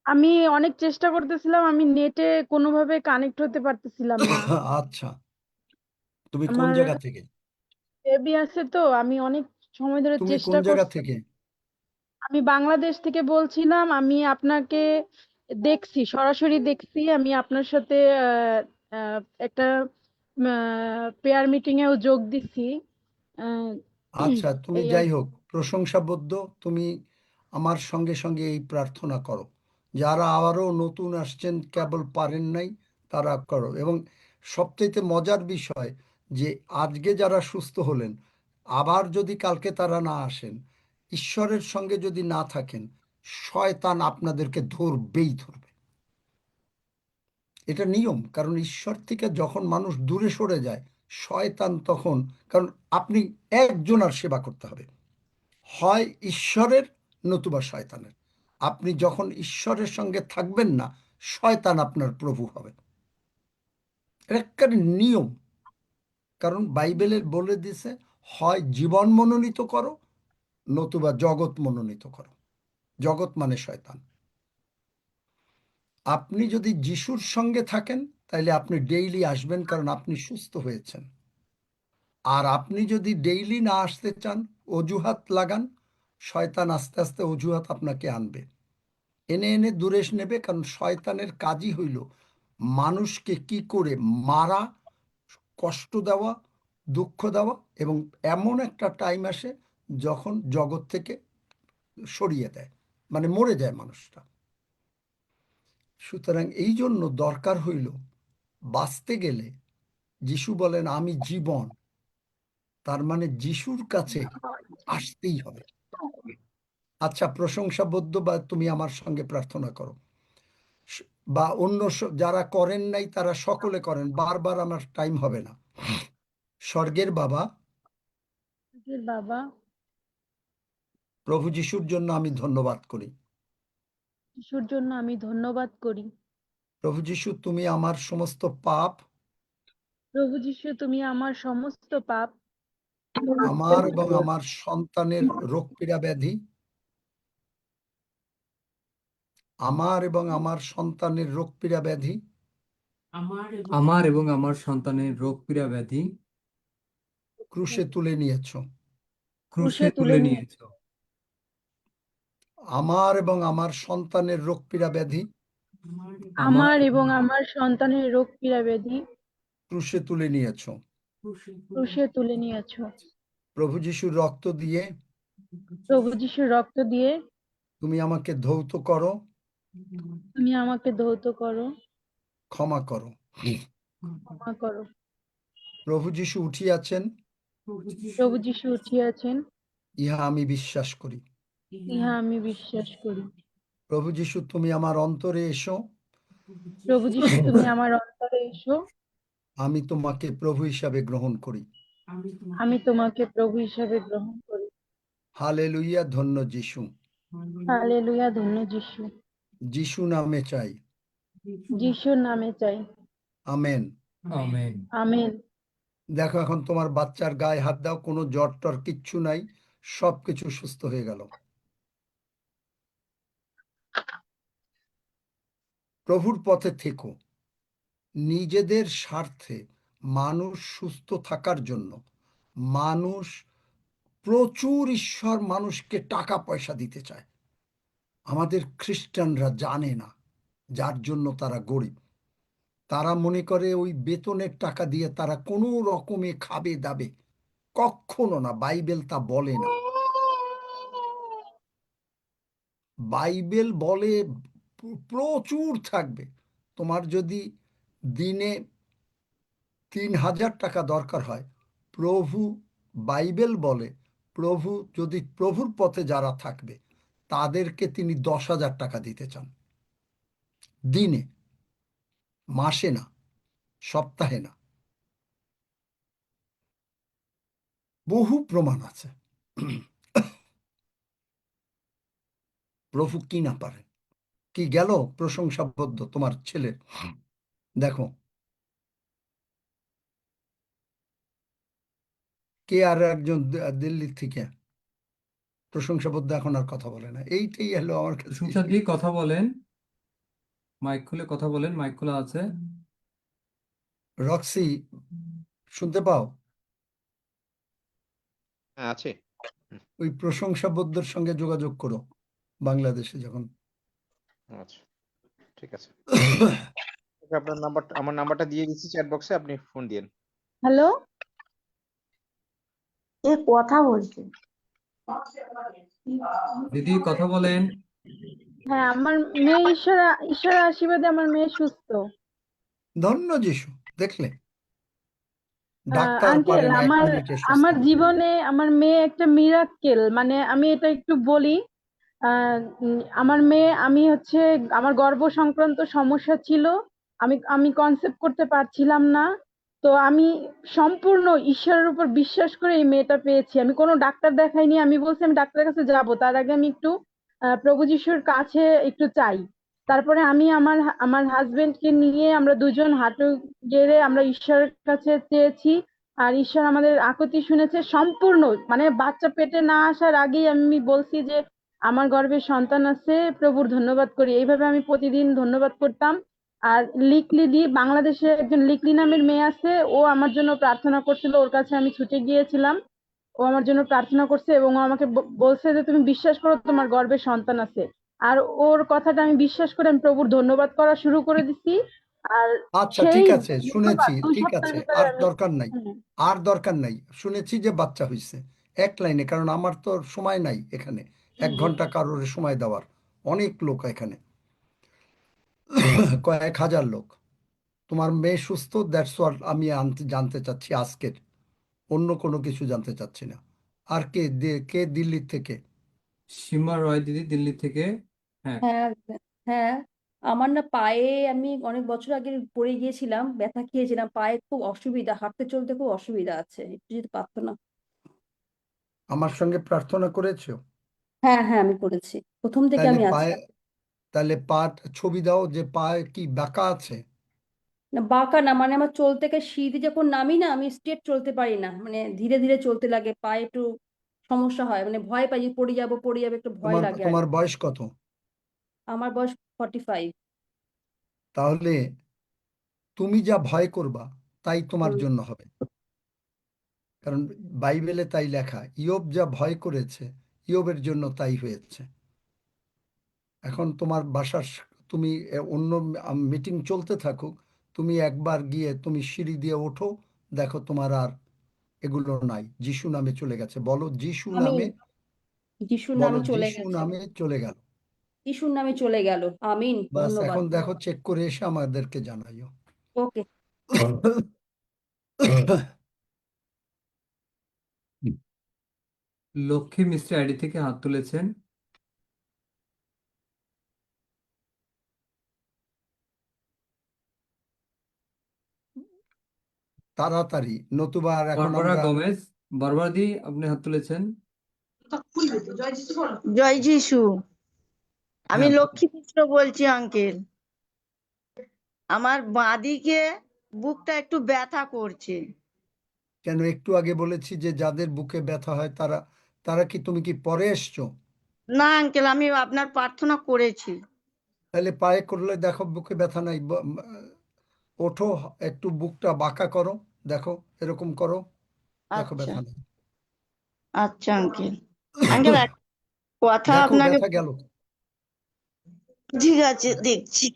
আমি অনেক চেষ্টা করতেছিলাম, আমি নেটে কোনোভাবে কানেক্ট হতে পারতেছিলাম না। আচ্ছা, তুমি কোন আমার জায়গা থেকে? বেবি আছে তো, আমি অনেক সময় ধরে তুমি কোন চেষ্টা জায়গা করছি। থেকে? আমি বাংলাদেশ থেকে বলছিলাম। আমি আপনাকে দেখছি, সরাসরি দেখছি। আমি আপনার সাথে আহ, আহ, একটা প্রেয়ার মিটিং এও যোগ দিছি। আহ, আচ্ছা, তুমি এই আর যাই কি। হোক প্রশংসাবদ্ধ, তুমি আমার সঙ্গে সঙ্গে এই প্রার্থনা করো। যারা আবারও নতুন আসছেন, কেবল পারেন নাই, তারা করো। এবং সবচেয়ে মজার বিষয় যে আজকে যারা সুস্থ হলেন, আবার যদি কালকে তারা না আসেন, ঈশ্বরের সঙ্গে যদি না থাকেন, শয়তান আপনাদেরকে ধরবেই ধরবে। এটা নিয়ম, কারণ ঈশ্বর থেকে যখন মানুষ দূরে সরে যায়, শয়তান তখন, কারণ আপনি একজনের সেবা করতে হবে, হয় ঈশ্বরের নতুবা শয়তানের। আপনি যখন ঈশ্বরের সঙ্গে থাকবেন না, শয়তান আপনার প্রভু হবে। এটা একটা নিয়ম, কারণ বাইবেলে বলে দিছে, হয় জীবন মনোনীত করো, নতুবা জগৎ মনোনীত করো। জগৎ মানে শয়তান। আপনি যদি যিশুর সঙ্গে থাকেন, তাহলে আপনি ডেইলি আসবেন, কারণ আপনি সুস্থ হয়েছেন। আর আপনি যদি ডেইলি না আসতে চান, অজুহাত লাগান, শয়তান আস্তে আস্তে অজুহাত আপনাকে আনবে, এনে এনে দূরে নেবে। কারণ শয়তানের কাজই হইল মানুষকে কি করে মারা, কষ্ট দেওয়া, দুঃখ দেওয়া, এবং এমন একটা টাইম আসে যখন জগৎ থেকে সরিয়ে দেয়, মানে মরে যায় মানুষটা। সুতরাং এই জন্য দরকার হইল, বাঁচতে গেলে যিশু বলেন আমি জীবন, তার মানে যিশুর কাছে আসতেই হবে। আচ্ছা, প্রশংসাবদ্ধ বা তুমি আমার সঙ্গে প্রার্থনা করো, বা অন্য যারা করেন নাই তারা সকলে করেন, বারবার আমার টাইম হবে না। স্বর্গের বাবা, বাবা, প্রভু যিশুর জন্য আমি ধন্যবাদ করি। যিশুর জন্য আমি ধন্যবাদ করি। প্রভু যিশু, তুমি আমার সমস্ত পাপ, প্রভু যিশু, তুমি আমার সমস্ত পাপ, আমার এবং আমার সন্তানের রোগ পীড়া ব্যাধি, আমার এবং আমার সন্তানের রোগ পীড়া ব্যাধি আমার এবং আমার সন্তানের রোগ পীড়া ব্যাধি ক্রুশে তুলে নিয়েছ। ক্রুশে তুলে নিয়েছো। আমার এবং আমার সন্তানের রোগ পীড়া ব্যাধি আমার এবং আমার সন্তানের রোগ পীড়া ব্যাধি ক্রুশে তুলে নিয়েছ। ক্রুশে তুলে নিয়েছ। প্রভু যিশুর রক্ত দিয়ে প্রভু যিশুর রক্ত দিয়ে তুমি আমাকে ধৌত করো, তুমি আমাকে ধৌত করো, ক্ষমা করো। ক্ষমা করো। প্রভু যিশু উঠিয়াছেন, প্রভু যিশু উঠিয়াছেন, ইহা আমি বিশ্বাস করি। ইহা আমি বিশ্বাস করি। প্রভু যিশু, তুমি আমার অন্তরে এসো, প্রভু যিশু, তুমি আমার অন্তরে এসো, আমি তোমাকে প্রভু হিসাবে গ্রহণ করি। আমি তোমাকে প্রভু হিসাবে গ্রহণ করি। হালেলুইয়া, ধন্য যিশু। হালেলুয়া, ধন্য যিশু। যিশু নামে চাই, যিশুর নামে চাই। আমেন। আমেন। আমেন। দেখো, এখন তোমার বাচ্চার গায়ে হাত দাও, কোনো জ্বর টর কিচ্ছু নাই, সবকিছু সুস্থ হয়ে গেল। প্রভুর পথে থেকো। নিজেদের স্বার্থে, মানুষ সুস্থ থাকার জন্য, মানুষ প্রচুর, ঈশ্বর মানুষকে টাকা পয়সা দিতে চায়, আমাদের খ্রিস্টানরা জানে না, যার জন্য তারা গরিব। তারা মনে করে ওই বেতনের টাকা দিয়ে তারা কোনো রকমে খাবে দাবে। কখনো না, বাইবেল তা বলে না। বাইবেল বলে প্রচুর থাকবে। তোমার যদি দিনে 3,000 টাকা দরকার হয়, প্রভু, বাইবেল বলে, প্রভু যদি প্রভুর পথে যারা থাকবে তাদেরকে তিনি 10,000 টাকা দিতে চান দিনে, মাসে না, সপ্তাহে না। বহু প্রমাণ আছে। প্রভু কি না পারেন। কি গেল প্রশংসাবদ্ধ তোমার ছেলে, দেখো কে আর একজন দিল্লি থেকে প্রশংসাবদ্ধ এখন আর কথা বলে না। এইটাই হলো আমার কাছে প্রশংসা দিয়ে কথা বলেন, মাইক খুলে কথা বলেন, মাইক খোলা আছে। রক্সি, শুনতে পাও? হ্যাঁ আছে। ওই প্রশংসাবদ্ধের সঙ্গে যোগাযোগ করো বাংলাদেশে যখন। আচ্ছা ঠিক আছে, ওকে, আপনার নাম্বারটা, আমার নাম্বারটা দিয়ে দিচ্ছি চ্যাট বক্সে, আপনি ফোন দিয়েন। হ্যালো, এ কথা বলছে। দিদি কথা বলেন। হ্যাঁ, আমার মেয়ে ঈশ্বরের আশীর্বাদে আমার মেয়ে সুস্থ। ধন্য যিশু, দেখলে ডাক্তার আঙ্কেল, পারে না 1 আমার মিনিটে সুস্থ আমার করতে। জীবনে আমার মেয়ে একটা মিরাক্কেল। মানে আমি এটা একটু বলি, আমার মেয়ে, আমি হচ্ছে আমার গর্ভ সংক্রান্ত সমস্যা ছিল, আমি কনসেপ্ট করতে পারছিলাম না। তো আমি সম্পূর্ণ ঈশ্বরের উপর বিশ্বাস করে এই মেয়েটা পেয়েছি। আমি কোনো ডাক্তার দেখাইনি, আমি বলছি আমি ডাক্তারের কাছে যাব, তার আগে আমি একটু প্রভু যিশুর কাছে একটু চাই। তারপরে আমি আমার হাজবেন্ডকে নিয়ে আমরা দুজন হাঁটু গেড়ে আমরা ঈশ্বরের কাছে চেয়েছি, আর ঈশ্বর আমাদের আকুতি শুনেছে সম্পূর্ণ। মানে বাচ্চা পেটে না আসার আগেই আমি বলছি যে আমার গর্ভে সন্তান আছে, প্রভুর ধন্যবাদ করি। এইভাবে আমি প্রতিদিন ধন্যবাদ করতাম। আর লিকলি বাংলাদেশে একজন লিকলি নামের মেয়ে আছে, ও আমার জন্য প্রার্থনা করছিল, ওর কাছে আমি ছুটে গিয়েছিলাম, ও আমার জন্য প্রার্থনা করছে এবং ও আমাকে বলছে যে তুমি বিশ্বাস করো তোমার গর্ভে সন্তান আছে। আর ওর কথাটা আমি বিশ্বাস করে আমি প্রভুর ধন্যবাদ করা শুরু করে দিছি। আর আচ্ছা সেই ঠিক আছে, শুনেছি, ধন্যবাদ 2 ঠিক সপ্তাহের আছে, ভিতরে আর আমি দরকার নাই, হুম, আর দরকার নাই। শুনেছি যে বাচ্চা হয়েছে, এক লাইনে, কারণ আমার তো সময় নাই এখানে 1 ঘন্টা কারোর সময় দেওয়ার। অনেক লোক এখানে, কয়েক হাজার লোক। তোমার মেয়ে সুস্থ, দ্যাটস হোয়াট আমি জানতে চাচ্ছি আজকের, অন্য কোনো কিছু জানতে চাচ্ছি না। আর কে দিল্লির থেকে? সীমা রয় দিদি দিল্লি থেকে। হ্যাঁ, হ্যাঁ, হ্যাঁ, আমার না পায়ে, আমি অনেক বছর আগে পড়ে গিয়েছিলাম, ব্যথা খেয়েছিলাম, পায়ে খুব অসুবিধা, হাঁটতে চলতে খুব অসুবিধা আছে, একটু যদি পারতো না। আমার সঙ্গে প্রার্থনা করেছো? হ্যাঁ হ্যাঁ, আমি করেছি, প্রথম থেকে তাহলে আমি আছি। পায়ে, তাহলে পা ছবি দাও যে পায়ে কি বাঁকা আছে। না বাঁকা না, মানে আমার চলতে গিয়ে সিঁড়ি যখন নামি না, আমি স্ট্রেট চলতে পারি না, মানে ধীরে ধীরে চলতে লাগে, পায়ে একটু সমস্যা হয়, মানে ভয় পাই যে পড়ে যাবো একটু ভয় তোমার লাগে আর তোমার কি। বয়স কত? আমার বয়স 45। তাহলে তুমি যা ভয় করবা তাই তোমার হুম। জন্য হবে, কারণ বাইবেলে তাই লেখা, ইয়োব যা ভয় করেছে ইয়োবের জন্য তাই হয়েছে। এখন তোমার তুমি অন্য মিটিং চলতে থাকুক, তুমি একবার গিয়ে তুমি সিঁড়ি দিয়ে ওঠো, দেখো তোমার আর এগুলো নাই, যিশু নামে চলে গেছে। বলো যিশু আমি নামে, যিশুর বলো নামে চলে যিশু গেছে, নামে চলে গেল। যিশুর নামে চলে গেল, আমিন, বাস, ধন্যবাদ। এখন দেখো চেক করে এসে আমাদেরকে জানাইও। ওকে। লক্ষ্মী মিস্ত্রি আইডি থেকে হাত তুলেছেন। তাড়াতাড়ি, নতুবা আর এখন বারবারা আমরা। গোমেজ, বারবারা দি আপনি হাত তুলেছেন। জয় যিশু। আমি হ্যাঁ, লক্ষ্মী মিশ্র বলছি আঙ্কেল। আমার বাঁদিকে বুকটা একটু ব্যথা করছে। কেন, একটু আগে বলেছি যে যাদের বুকে ব্যথা হয় তারা, কি তুমি কি পরে এসছো? না আঙ্কেল, আমি আপনার প্রার্থনা করেছি। তাহলে পায়ে করলে দেখো বুকে ব্যথা নাই, ওঠো, একটু বুকটা বাঁকা করো, দেখো এরকম করো, দেখো আচ্ছা ব্যথা নেই। আচ্ছা আঙ্কেল। আঙ্কেল এক কথা দেখো আপনাকে, ব্যথা গেল। ঠিক আছে দেখছি।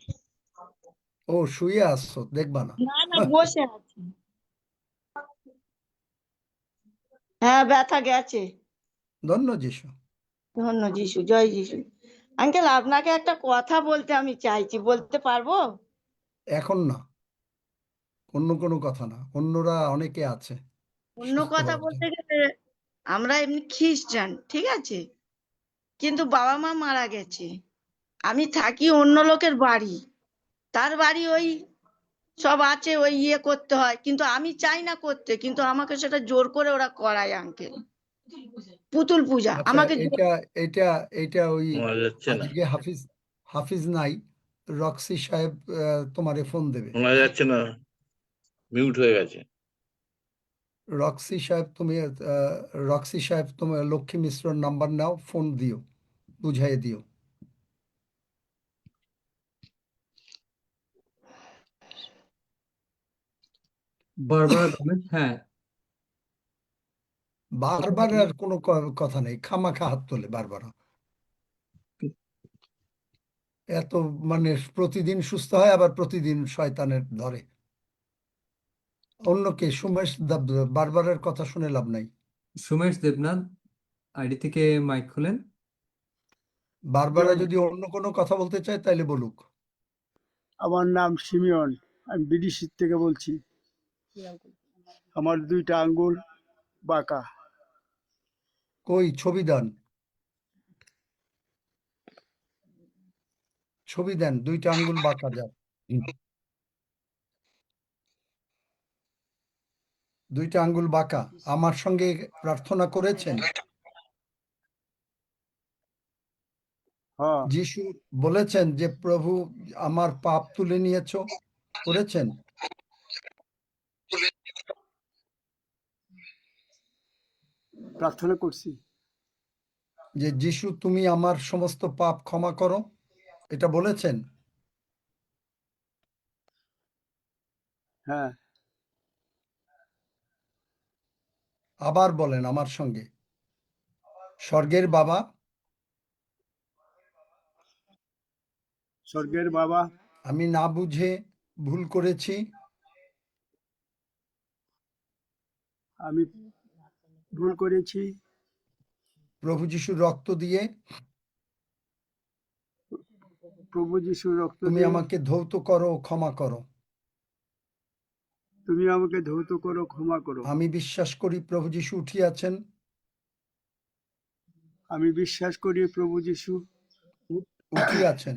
ও শুয়ে আসছো, দেখবা না? না না, বসে আছি। হ্যাঁ, ব্যথা গেছে। ধন্য যিশু। ধন্য যিশু, জয় যিশু। আঙ্কেল আপনাকে একটা কথা বলতে আমি চাইছি, বলতে পারবো? এখন না, অন্য কোনো কথা না, অন্যরা অনেকে আছে অন্য সুস্থ কথা হওয়ার বলতে জন্য। গেলে, আমরা এমনি খ্রিস্টান, ঠিক আছে, কিন্তু বাবা মা মারা গেছে। আমি থাকি অন্য লোকের বাড়ি, তার বাড়ি ওই সব আছে, ওই ইয়ে করতে হয়, কিন্তু আমি চাই না করতে, কিন্তু আমাকে সেটা জোর করে ওরা করায় আঙ্কেল। পুতুল পূজা আচ্ছা, আমাকে এটা ওই শোনা যাচ্ছে না, আজকে হাফিজ নাই, রক্সি সাহেব তোমারে ফোন দেবে। শোনা যাচ্ছে না, মিউট হয়ে গেছে। রক্সি সাহেব তুমি লক্ষ্মী মিশ্রর নাম্বার নাও, ফোন দিও, বুঝাই দিও। বারবারা গোমেজ, হ্যাঁ বারবার আর কোনো কথা নেই, খামাখা হাত তোলে বারবার। এত মানে প্রতিদিন সুস্থ হয়, আবার প্রতিদিন শয়তানের ধরে। অন্যকে সুমেশ বারবারের কথা শুনে লাভ নাই। সুমেশ দেবনাথ আইডি থেকে মাইক খুলেন। বারবারা যদি অন্য কোনো কথা বলতে চায় তাইলে বলুক। আমার নাম সিমিয়ন, আমি বিডিসি থেকে বলছি। আমার 2টা আঙ্গুল বাঁকা। কই ছবি দেন, ছবি দেন, 2টা আঙ্গুল বাঁকা যার। 2টা আঙ্গুল বাঁকা আমার সঙ্গে প্রার্থনা করেছেন? হ্যাঁ, যিশু বলেছেন যে প্রভু আমার পাপ তুলে নিয়েছো, করেছেন? প্রার্থনা করছি। যে যিশু তুমি আমার সমস্ত পাপ ক্ষমা করো, এটা বলেছেন? হ্যাঁ, আবার বলেন আমার সঙ্গে। স্বর্গের বাবা, স্বর্গের বাবা, আমি না বুঝে ভুল করেছি, আমি ভুল করেছি। প্রভু যিশুর রক্ত দিয়ে প্রভু যিশুর রক্ত তুমি দিয়ে আমাকে ধৌত করো, ক্ষমা করো। তুমি আমাকে ধৌত করো, ক্ষমা করো। আমি বিশ্বাস করি প্রভু যিশু উঠিয়াছেন, আমি বিশ্বাস করি প্রভু যিশু উঠিয়াছেন।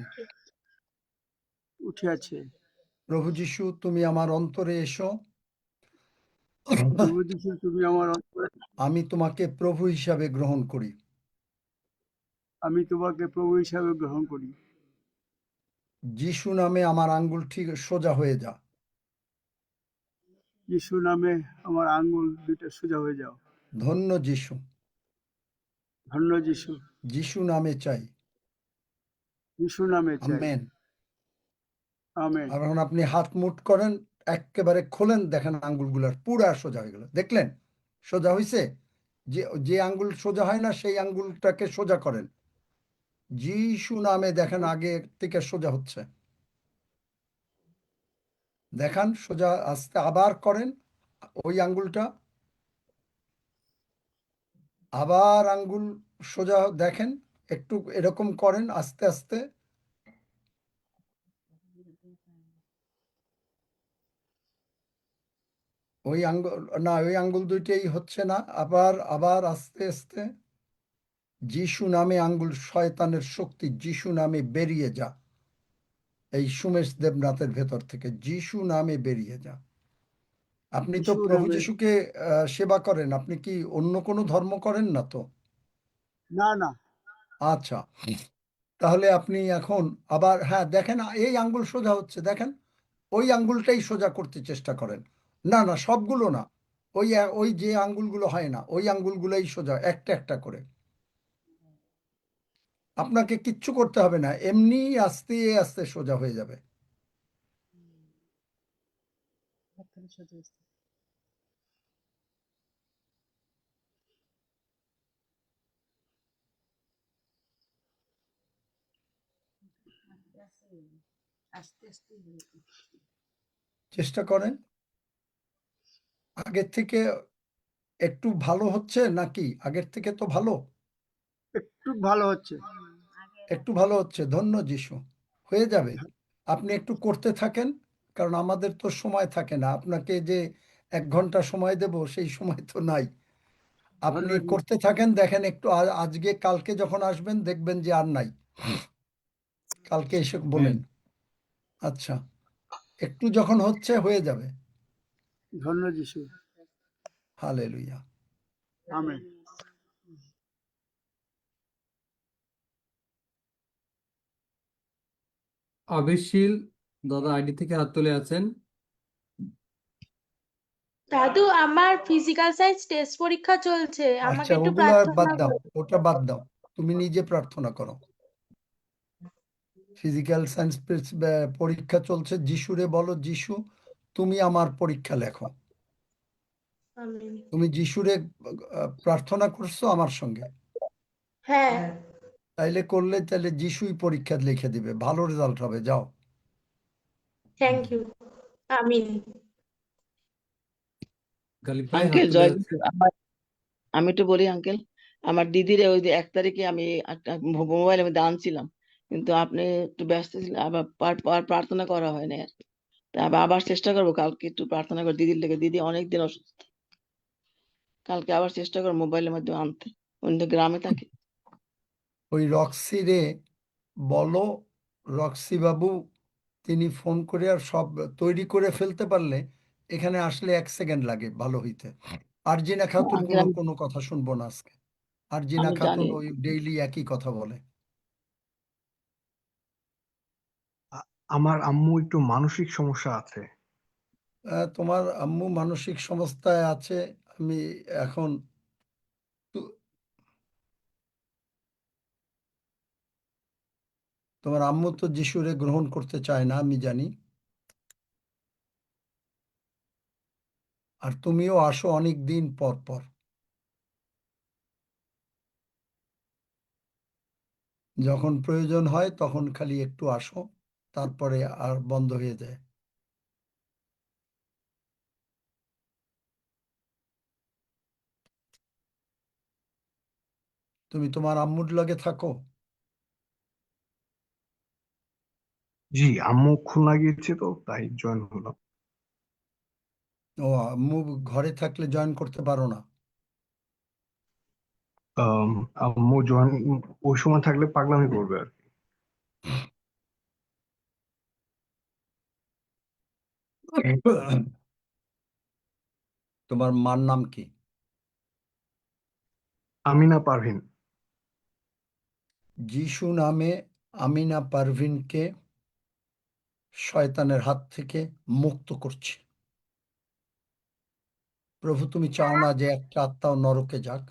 উঠিয়াছে। প্রভু যিশু তুমি আমার অন্তরে এসো, প্রভু যিশু তুমি আমার অন্তরে, আমি তোমাকে প্রভু হিসাবে গ্রহণ করি। আমি তোমাকে প্রভু হিসাবে গ্রহণ করি। যিশু নামে আমার আঙ্গুল ঠিক সোজা হয়ে যা। যিশু নামে আমার আঙ্গুল 2টা সোজা হয়ে যাও। ধন্য যিশু, ধন্য যিশু, যিশু নামে চাই, যিশু নামে চাই। আমেন। আমেন। আর এখন আপনি হাত মুঠ করেন, একেবারে খোলেন, দেখেন আঙ্গুলগুলার পুরা সোজা হয়ে গেল। দেখলেন সোজা হয়েছে? যে যে আঙ্গুল সোজা হয় না সেই আঙ্গুলটাকে সোজা করেন। যিশু নামে দেখেন আগে থেকে সোজা হচ্ছে, দেখান সোজা আস্তে। আবার করেন ওই আঙ্গুলটা, আবার আঙ্গুল সোজা দেখেন, একটু এরকম করেন আস্তে আস্তে। ওই আঙ্গুল না, ওই আঙ্গুল দুইটাই হচ্ছে না। আবার আবার আস্তে আস্তে। যিশু নামে আঙ্গুল, শয়তানের শক্তি যিশু নামে বেরিয়ে যা, এই সুমেশ দেবনাথের ভেতর থেকে যিশু নামে বেরিয়ে যা। আপনি তো যিশু প্রভু নামে। যিশুকে সেবা করেন, আপনি কি অন্য কোনো ধর্ম করেন না তো? না না, আচ্ছা, তাহলে আপনি এখন আবার, হ্যাঁ দেখেন এই আঙ্গুল সোজা হচ্ছে, দেখেন ওই আঙ্গুলটাই সোজা করতে চেষ্টা করেন। না না, সবগুলো না, ওই যে আঙ্গুলগুলো হয় না ওই আঙ্গুলগুলোই সোজা, একটা একটা করে। আপনাকে কিচ্ছু করতে হবে না, এমনি আস্তে আস্তে সোজা হয়ে যাবে। চেষ্টা করেন। আগের থেকে একটু ভালো হচ্ছে নাকি? আগের থেকে তো ভালো, একটু ভালো হচ্ছে। একটু ভালো হচ্ছে। ধন্য যিশু, হয়ে যাবে। আপনি একটু করতে থাকেন, কারণ আমাদের তো সময় থাকে না। আপনাকে যে 1 ঘন্টা সময় দেব সেই সময় তো নাই। আপনি ধন্য যিশু। করতে থাকেন, দেখেন একটু আজকে কালকে যখন আসবেন দেখবেন যে আর নাই। কালকে এসে বলেন। আচ্ছা, একটু যখন হচ্ছে হয়ে যাবে। ধন্য যিশু। হালেলুয়া। আমেন। আবিরশীল দাদা আইডি থেকে হাত তুলে আছেন। দাদু আমার ফিজিক্যাল সায়েন্স টেস্ট পরীক্ষা চলছে আমাকে আচ্ছা, একটু ওগুলা বাদ প্রার্থনা দাও, করো ওটা বাদ দাও, তুমি নিজে প্রার্থনা করো। ফিজিক্যাল সায়েন্স পরীক্ষা চলছে, যিশুরে বলো, যিশু তুমি আমার পরীক্ষা লেখো। আমিন। তুমি যিশুরে প্রার্থনা করছো আমার সঙ্গে, হ্যাঁ তাইলে করলে তাহলে যিশুই পরীক্ষা লিখে দিবে, ভালো রেজাল্ট হবে, যাও। থ্যাংক ইউ আমিন। গালিব ভাই হাত আঙ্কেল তুলে জয় আছে। আমি একটু বলি আঙ্কেল, আমার দিদির ওই যে 1 তারিখে আমি একটা মোবাইলের মধ্যে আনছিলাম, কিন্তু আপনি একটু ব্যস্ত ছিলেন, আবার প্রার্থনা করা হয় না আর। তা আবার চেষ্টা করবো কালকে একটু প্রার্থনা করে দিদির লেগে, দিদি অনেকদিন অসুস্থ। কালকে আবার চেষ্টা করবো মোবাইলের মধ্যে আনতে, অন্য গ্রামে থাকে। ওই রক্সি রে বলো, রক্সি বাবু তিনি ফোন করে আর সব তৈরি করে ফেলতে পারলে এখানে আসলে 1 সেকেন্ড লাগে ভালো হইতে। আরজিনা খাতুন আঙ্কেল কোনো কথা শুনবো না আজকে। আরজিনা আমি খাতুন জানি। ওই ডেইলি একই কথা বলে। আমার আম্মু একটু মানসিক সমস্যা আছে। তোমার আম্মু মানসিক সমস্যায় আছে, আমি এখন তোমার আম্মু তো যিশুরে গ্রহণ করতে চায় না, আমি জানি। আর তুমিও আসো অনেক দিন পর পর, যখন প্রয়োজন হয় তখন খালি একটু আসো, তারপরে আর বন্ধ হয়ে যায়। তুমি তোমার আম্মুর লগে থাকো? জি, আম্মু খুলনা গিয়েছে তো তাই জয়েন হলাম। ও, আম্মু ঘরে থাকলে জয়েন করতে পারো না? আম্মু জয়েন ওই সময় থাকলে পাগলামি করবে আর কি। তোমার মার নাম কি? আমিনা পারভিন। যিশু নামে আমিনা পারভিনকে শয়তানের হাত থেকে মুক্ত করছি। প্রভু, তুমি চাও না যে একটা আত্মাও নরকে যাক,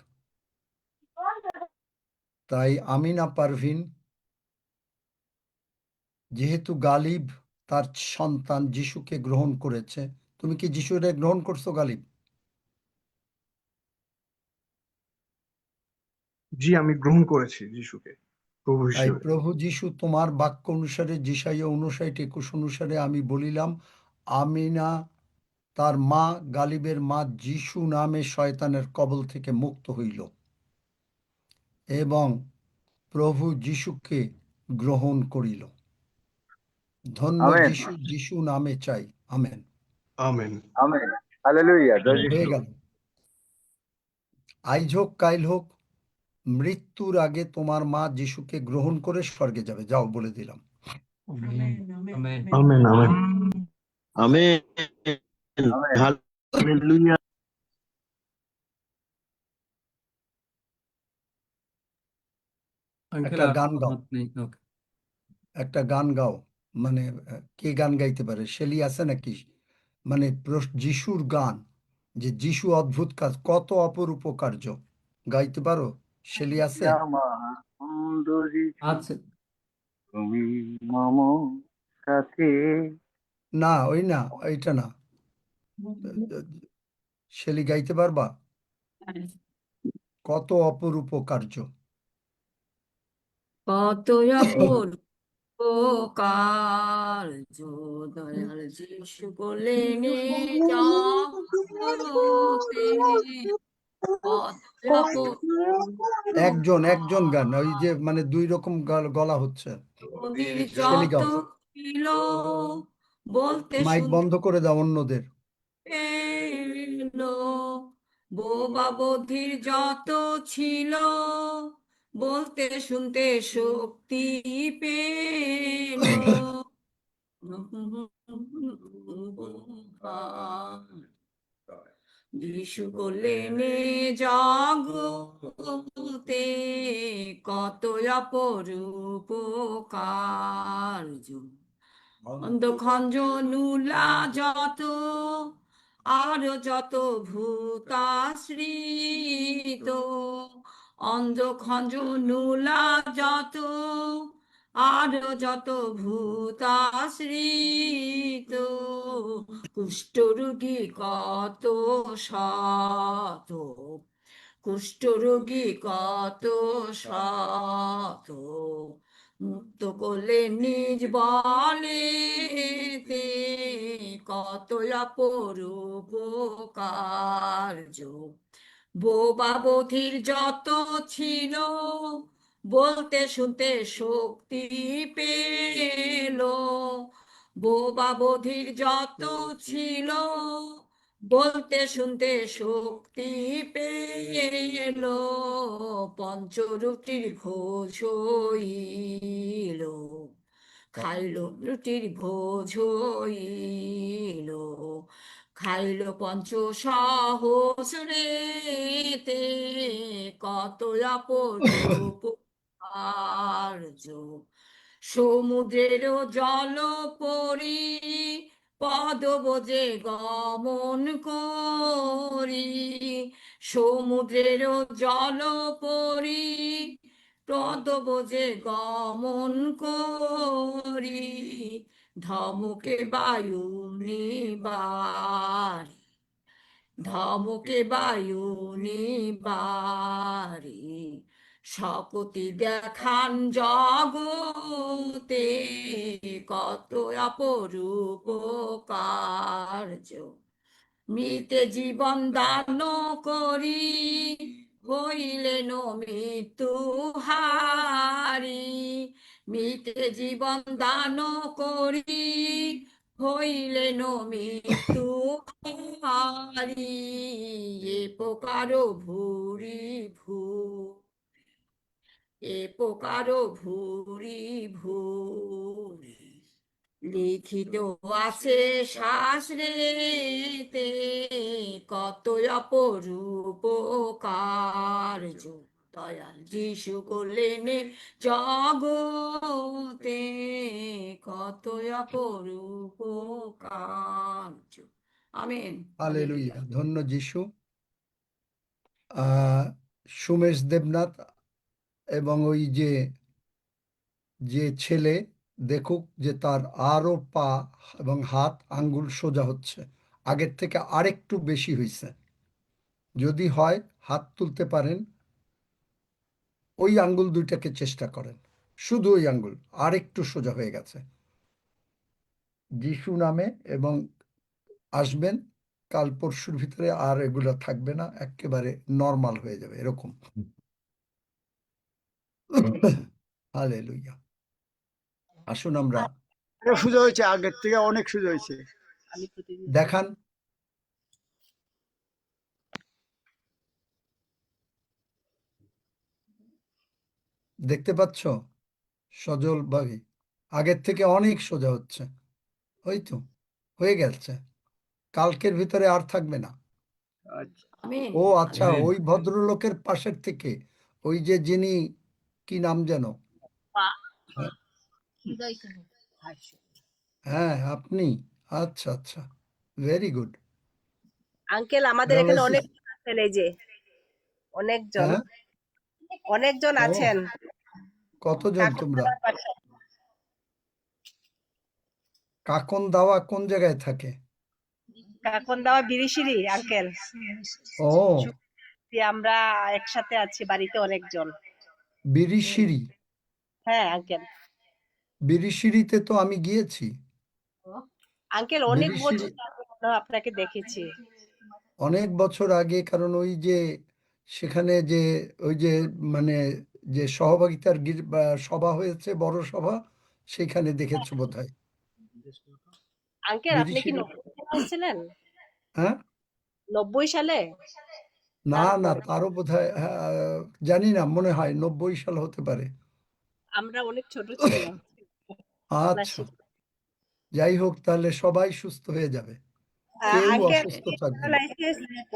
তাই আমিনা পারভিন যেহেতু গালিব তার সন্তান যিশুকে গ্রহণ করেছে, তুমি কি যিশুরে গ্রহণ করছো গালিব? জি, আমি গ্রহণ করেছি যিশুকে প্রভু তাই হিসেবে। প্রভু যিশু তোমার বাক্য অনুসারে, যিশাইয়া 59:21 অনুসারে আমি বলিলাম, আমিনা তার মা গালিবের মা যিশু নামে শয়তানের কবল থেকে মুক্ত হইল এবং প্রভু যিশুকে গ্রহণ করিল। ধন্য আমেন যিশু, যিশু নামে চাই, আমেন। আমেন। আমেন হালেলুয়া জয় হয়ে যিশু। গেল। আইজ হোক কাইল হোক, মৃত্যুর আগে তোমার মা যিশুকে গ্রহণ করে স্বর্গে যাবে, যাও বলে দিলাম। Amen. Amen. Amen. Amen hallelujah. Uncle একটা আর গান কোনো গাও, হাত নেই। ওকে। একটা গান গাও। মানে কে গান গাইতে পারে? শেলি আছে নাকি? মানে যিশুর গান, যে যিশু অদ্ভুত কাজ, কত অপরূপ কার্য, গাইতে পারো? শেলি আছে? আমার সুন্দরী আছে। তুমি মম সাথে। না, ওই না, এইটা না। শেলি গাইতে পারবা? কত অপরূপ কার্য। কত অপূর্ব কার্য দয়াল যিশু করলেন এ জগতে, কত অপূর্ব একজন একজন গান, ওই যে মানে 2 রকম গলা হচ্ছে। নদীর শেলি যত গাও, ছিল বলতে মাইক শুনতে বন্ধ করে দাও অন্যদের। পেল, বোবা বধির যত ছিল বলতে শুনতে শক্তি পেল। যিশু করলেন এ জগতে, কত অপরূপ কার্য অন্ধখঞ্জনুলা যত আরো যত ভূতাশ্রিত, অন্ধখঞ্জনুলা যত আরো যত ভূতাশ্রিত, কুষ্ঠরোগী কত শত, কুষ্ঠরোগী কত শত, মুক্ত করলে নিজ বলেতে, কত অপরূপ কার্য। বোবা বধির যত ছিল, বলতে শুনতে শক্তি পেল, বোবা বধির যত ছিল, বলতে শুনতে শক্তি পেল, পঞ্চরুটির ভোজ হইল, খাইল রুটির ভোজ হইল, খাইল পঞ্চ সহস্রেতে, কত অপরূপ কার্য। সমুদ্রের জল পরি পদবোজে গমন করি, সমুদ্রের জল পরি পদবোজে গমন করি, ধমকে বায়ু নিবারি, ধমকে বায়ু নিবারি, শকতি দেখান জগতে, কত অপরূপ কার্য। মৃতে জীবন দান করি হইলেন মৃত্যু হারি, মৃতে জীবন দান করি হইলেন মৃত্যু হারি, এ প্রকার ভূরি এ প্রকার ভূরি ভূরি, লিখিত আছে শাস্ত্রেতে, কত অপরূপ কার্য। দয়াল যিশু করলেন জগতে, কত অপরূপ কার্য। আমেন। হালেলুয়া, ধন্য যিশু। সুমেশ দেবনাথ এবং ওই যে ছেলে দেখুক যে তার আরো পা এবং হাত আঙ্গুল সোজা হচ্ছে, আগের থেকে আরেকটু বেশি হয়েছে। যদি হয় হাত তুলতে পারেন, ওই আঙ্গুল দুইটাকে চেষ্টা করেন, শুধু ওই আঙ্গুল আরেকটু সোজা হয়ে গেছে যিশু নামে। এবং আসবেন কাল পরশুর ভিতরে, আর এগুলো থাকবে না, একেবারে নর্মাল হয়ে যাবে এরকম। হালেলুয়া। আসুন আমরা সোজা হয়েছে, আগের থেকে অনেক সোজা হয়েছে। দেখান। দেখতে পাচ্ছ সজল ভাবে আগের থেকে অনেক সোজা হচ্ছে। ওই তো হয়ে গেছে, কালকের ভিতরে আর থাকবে না। ও আচ্ছা, ওই ভদ্রলোকের পাশের থেকে ওই যে যিনি, কি নাম যেন? হ্যাঁ আপনি, আচ্ছা আচ্ছা, ভেরি গুড। আঙ্কেল আমাদের এখানে অনেক আছেন, এই যে অনেকজন, অনেকজন আছেন। কতজন তোমরা? কাকন দাওয়া কোন জায়গায় থাকে? কাকন দাওয়া বিরিশিরি আঙ্কেল। ও, আমরা একসাথে আছি বাড়িতে অনেকজন। বিরিশিরি? হ্যাঁ আঙ্কেল। বিরিশিরিতে তো আমি গিয়েছি আঙ্কেল, অনেক বছর আগে আপনাকে দেখেছি। অনেক বছর আগে, কারণ ওই যে সেখানে যে ওই যে মানে যে সহভাগিতার সভা হয়েছে, বড় সভা, সেখানে দেখেছো বোধহয়। আঙ্কেল আপনি কি 90 সালে এসেছিলেন? হ্যাঁ 90 সালে? না না, তারও বোধহয় জানি না, মনে হয় 90 সাল হতে পারে। আমরা অনেক ছোট ছিলাম। আচ্ছা, যাই হোক, তাহলে সবাই সুস্থ হয়ে যাবে, কেউ আঙ্কেল অসুস্থ থাকবে না।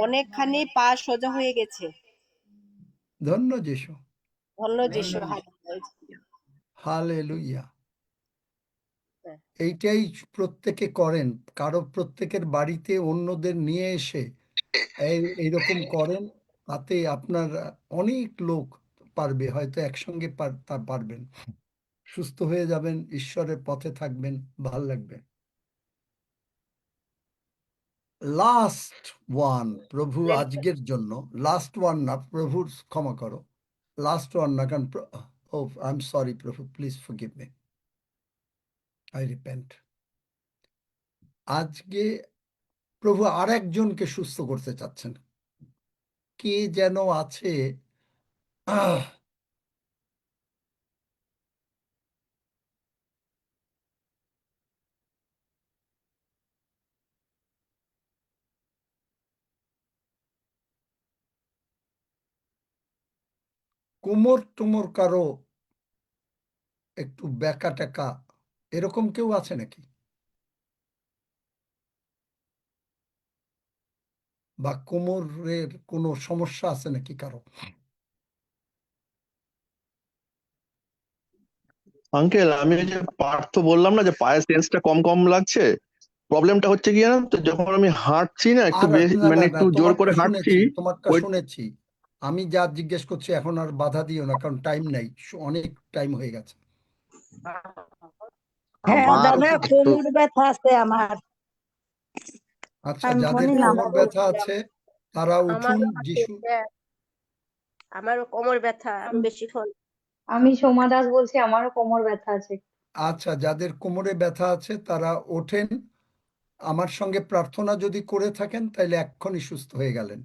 অনেকখানি পা সোজা হয়ে গেছে। ধন্য যিশু, ধন্য যিশু। হালেলুয়া। হ্যাঁ। এইটাই প্রত্যেকে করেন, কারো প্রত্যেকের বাড়িতে অন্যদের নিয়ে এসে এইরকম করেন, তাতে আপনার অনেক লোক পারবে, হয়তো একসঙ্গে তা পারবেন, সুস্থ হয়ে যাবেন, ঈশ্বরের পথে থাকবেন, ভাল লাগবে। লাস্ট ওয়ান প্রভু আজকের জন্য, লাস্ট ওয়ান না, প্রভুর ক্ষমা করো, লাস্ট ওয়ান না, কারণ ও আই এম সরি প্রভু, please forgive me, I repent. আজকে প্রভু আর একজনকে সুস্থ করতে চাচ্ছেন। কে যেন আছে, কোমর টোমর কারো একটু ব্যাকা ট্যাকা এরকম কেউ আছে নাকি, বা কোমরের কোনো সমস্যা আছে নাকি কারো? আঙ্কেল, আমি ওই যে পার্থ বললাম না যে পায়ের সেন্সটা কম কম লাগছে, প্রবলেমটা হচ্ছে কি জানেন তো, যখন আমি হাঁটছি না একটু আর না মানে না না, একটু জোর করে হাঁটছি, তোমারটা ওই শুনেছি, আমি যা জিজ্ঞেস করছি এখন আর বাধা দিও না, কারণ টাইম নাই, অনেক টাইম হয়ে গেছে। হ্যাঁ আমার দাদা, তো কোমর ব্যথা আছে আমার। আচ্ছা, আমি যাদের ফোনে কোমর নাম্বার ব্যথা বলছিলাম। আছে তারা উঠুন, আমারও আছে, যিশু। আমারও কোমর ব্যথা, আমি বেশিক্ষণ। আমি সোমা দাস বলছি, আমারও কোমর ব্যথা আছে। আচ্ছা, যাদের কোমরে ব্যথা আছে তারা ওঠেন, আমার সঙ্গে প্রার্থনা যদি করে থাকেন তাহলে এক্ষুনি সুস্থ হয়ে গেলেন।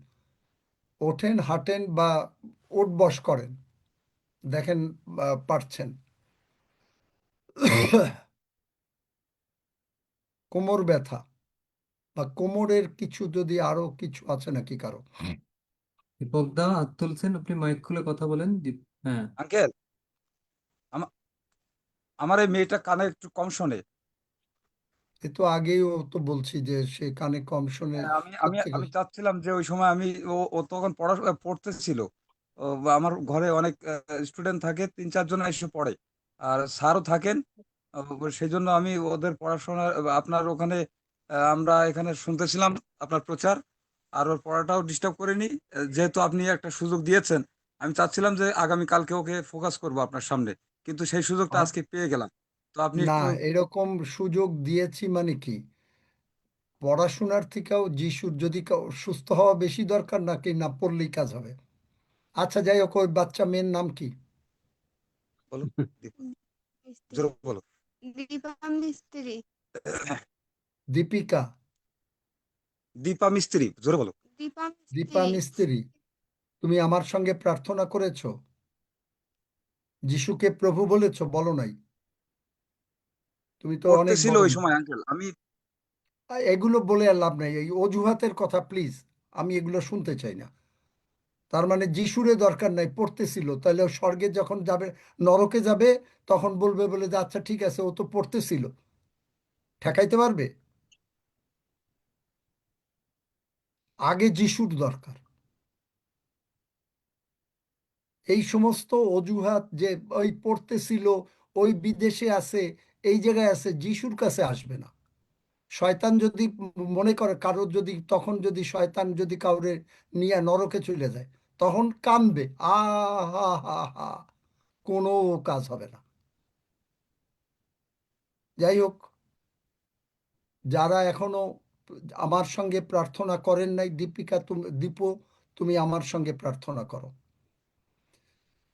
ওঠেন, হাঁটেন বা উঠ বস করেন, দেখেন পারছেন। কোমর ব্যথা বা কোমরের কিছু যদি আরো কিছু আছে নাকি কারো? দীপক দা হাত তুলছেন, আপনি মাইক খুলে কথা বলেন। হ্যাঁ, আঙ্কেল, আমার এই মেয়েটা কানে একটু কম শোনে। এ তো আগেই ও তো বলছি যে সে কানে কম শোনে হ্যাঁ, আমি আমি কোত্থেকে। আমি চাচ্ছিলাম যে ওই সময় ও ও তখন পড়তেছিল। বা আমার ঘরে অনেক স্টুডেন্ট থাকে, 3-4 জন এসে পড়ে, আর স্যারও থাকেন। সেই জন্য আমি ওদের পড়াশোনা আপনার ওখানে আমরা এখানে শুনতেছিলাম আপনার প্রচার, আর ওর পড়াটাও ডিস্টার্ব করিনি। যেহেতু আপনি একটা সুযোগ দিয়েছেন, আমি চাচ্ছিলাম যে আগামীকালকে ওকে ফোকাস করব আপনার সামনে, কিন্তু সেই সুযোগটা আ- আজকে পেয়ে গেলাম। তো আপনি না, একটু এরকম সুযোগ দিয়েছি মানে কি, পড়াশোনার থেকেও যিশুর যদি সুস্থ হওয়া বেশি দরকার, নাকি না পড়লেই কাজ হবে? আচ্ছা, যাই হোক, ওই বাচ্চা মেয়ের নাম কি? বলো, জোরে বলো। দীপা মিস্ত্রি। দীপিকা? দীপা মিস্ত্রি, জোরে বলো। দীপা দীপা মিস্ত্রি। মিস্ত্রি, তুমি আমার সঙ্গে প্রার্থনা করেছো? যিশুকে প্রভু বলেছো? বলো নাই? তুমি তো অনেক পড়তেছিল বড় ওই মেয়ে। সময় আঙ্কেল, আমি এগুলো বলে আর লাভ নাই, এই অজুহাতের কথা প্লিজ আমি এগুলো শুনতে চাই না। তার মানে যিশুরে দরকার নাই, পড়তেছিল, তাহলে ও স্বর্গে যখন যাবে, নরকে যাবে, তখন বলবে বলে যে আচ্ছা ঠিক আছে, ও তো পড়তেছিল, ঠেকাইতে পারবে? আগে যিশুর দরকার। এই সমস্ত অজুহাত যে ওই পড়তেছিল, ওই বিদেশে আছে, এই জায়গায় আছে, যিশুর কাছে আসবে না। শয়তান যদি মনে করে কারো, যদি তখন যদি শয়তান যদি কাউরে নিয়ে নরকে চলে যায়, তখন কাঁদবে, আ হা হা হা, কোনো কাজ হবে না। যাই হোক, যারা এখনো আমার সঙ্গে প্রার্থনা করেন নাই, দীপিকা তুমি, দীপু, তুমি আমার সঙ্গে প্রার্থনা করো।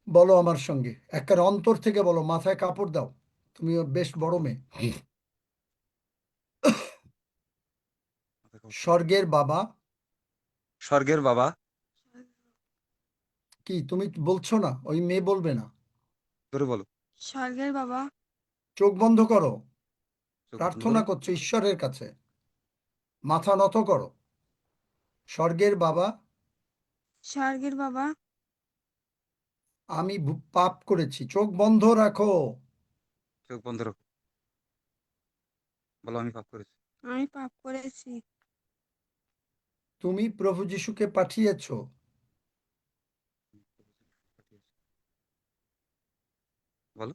বলো আমার সঙ্গে, একেবারে অন্তর থেকে বলো, মাথায় কাপড় দাও, তুমি বেশ বড় মেয়ে। স্বর্গের বাবা। স্বর্গের বাবা। কি তুমি বলছো না? ওই মেয়ে বলবে না? জোরে বলো। স্বর্গের বাবা। চোখ বন্ধ করো, চোখ বন্ধ প্রার্থনা করো। করছো ঈশ্বরের কাছে, মাথা নত করো। স্বর্গের বাবা, স্বর্গের বাবা। আমি পাপ করেছি, চোখ বন্ধ রাখো। চোখ বন্ধ রাখো, বলো আমি পাপ করেছি। আমি পাপ করেছি। তুমি প্রভু যিশুকে পাঠিয়েছো, বলো,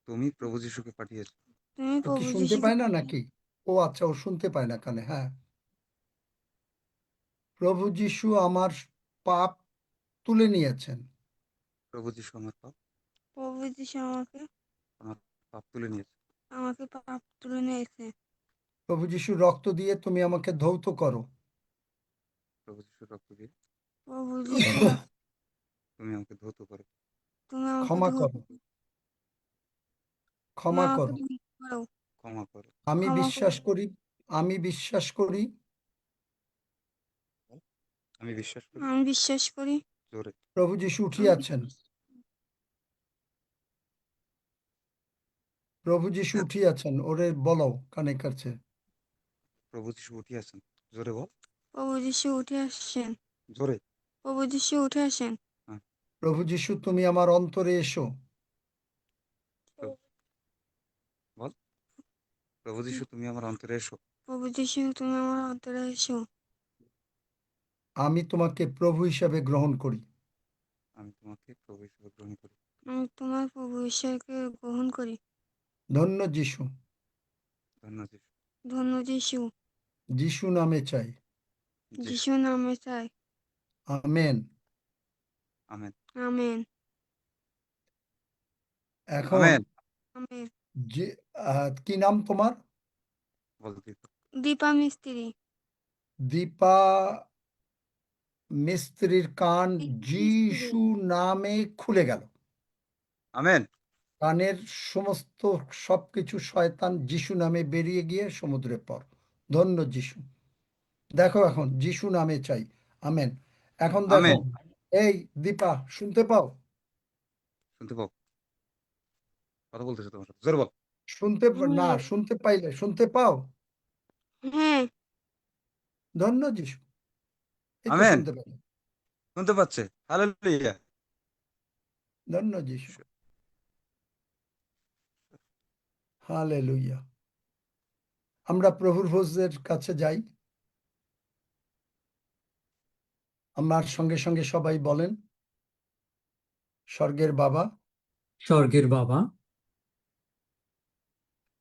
তুমি প্রভু যিশুকে পাঠিয়েছো। তুমি ও কি প্রভু শুনতে যিশুকে পায় না নাকি? ও আচ্ছা, ও শুনতে পায় না কানে। হ্যাঁ, প্রভু যিশু আমার পাপ তুলে নিয়েছেন। প্রভু যিশু আমার পাপ প্রভু যিশু আমার পাপ তুলে নিয়েছে। আমাকে পাপ তুলে নিয়েছে। প্রভু যিশুর রক্ত দিয়ে তুমি আমাকে ধৌত করো। প্রভু যিশুর রক্ত দিয়ে প্রভু যিশু তুমি আমাকে ধৌত করো। তুমি আমাকে ক্ষমা ধৌত করো, তুমি ক্ষমা আমাকে করো। ধৌত করো। ক্ষমা করো। আমি ক্ষমা বিশ্বাস করো। করি, আমি বিশ্বাস করি আমি বিশ্বাস করি আমি বিশ্বাস করি জোরে প্রভু যিশু আমি উঠিয়াছেন। প্রভু যিশু উঠিয়াছেন, ওরে বলো কানে কাছে। প্রভু যিশু উঠিয়াছেন। জোরে বল। প্রভু যিশু উঠে আসছেন। জোরে। প্রভু যিশু উঠে আসেন। হ্যাঁ, প্রভু যিশু তুমি আমার অন্তরে এসো। বল। প্রভু যিশু তুমি আমার অন্তরে এসো। প্রভু যিশু তুমি আমার অন্তরে এসো। আমি তোমাকে প্রভু হিসাবে গ্রহণ করি। আমি তোমাকে প্রভু হিসেবে গ্রহণ করি। আমি তোমার প্রভু ঈশ্বরকে গ্রহণ করি। ধন্য যিশু, ধন্য যিশু। ধন্য যিশু। যিশু নামে চাই। যিশু নামে চাই। আমেন। আমেন। আমেন। এখন আমেন। আমেন। যে কি নাম তোমার? বল দীপক। দীপা মিস্ত্রি। দীপা মিস্ত্রির কান দীপা মিস্ত্রি। যিশু নামে খুলে গেল। আমেন। কানের সমস্ত সবকিছু শয়তান যিশু নামে বেরিয়ে গিয়ে সমুদ্রে পড়। ধন্য যিশু। দেখো এখন যিশু নামে চাই। আমেন। এখন দেখো, আমেন। এই দীপা শুনতে পাও? শুনতে পাও? কথা বলতেছে তোমার সাথে। জোরে বল। না, হ্যাঁ। শুনতে পাইলে শুনতে পাও? হ্যাঁ। ধন্য যিশু। এই তো আমেন। শুনতে পাই। শুনতে পাচ্ছে। হালেলুয়া। ধন্য যিশু। হালেলুয়া। আমরা প্রভুর ভোজের কাছে যাই। আমার সঙ্গে সঙ্গে সবাই বলেন, স্বর্গের বাবা, স্বর্গের বাবা,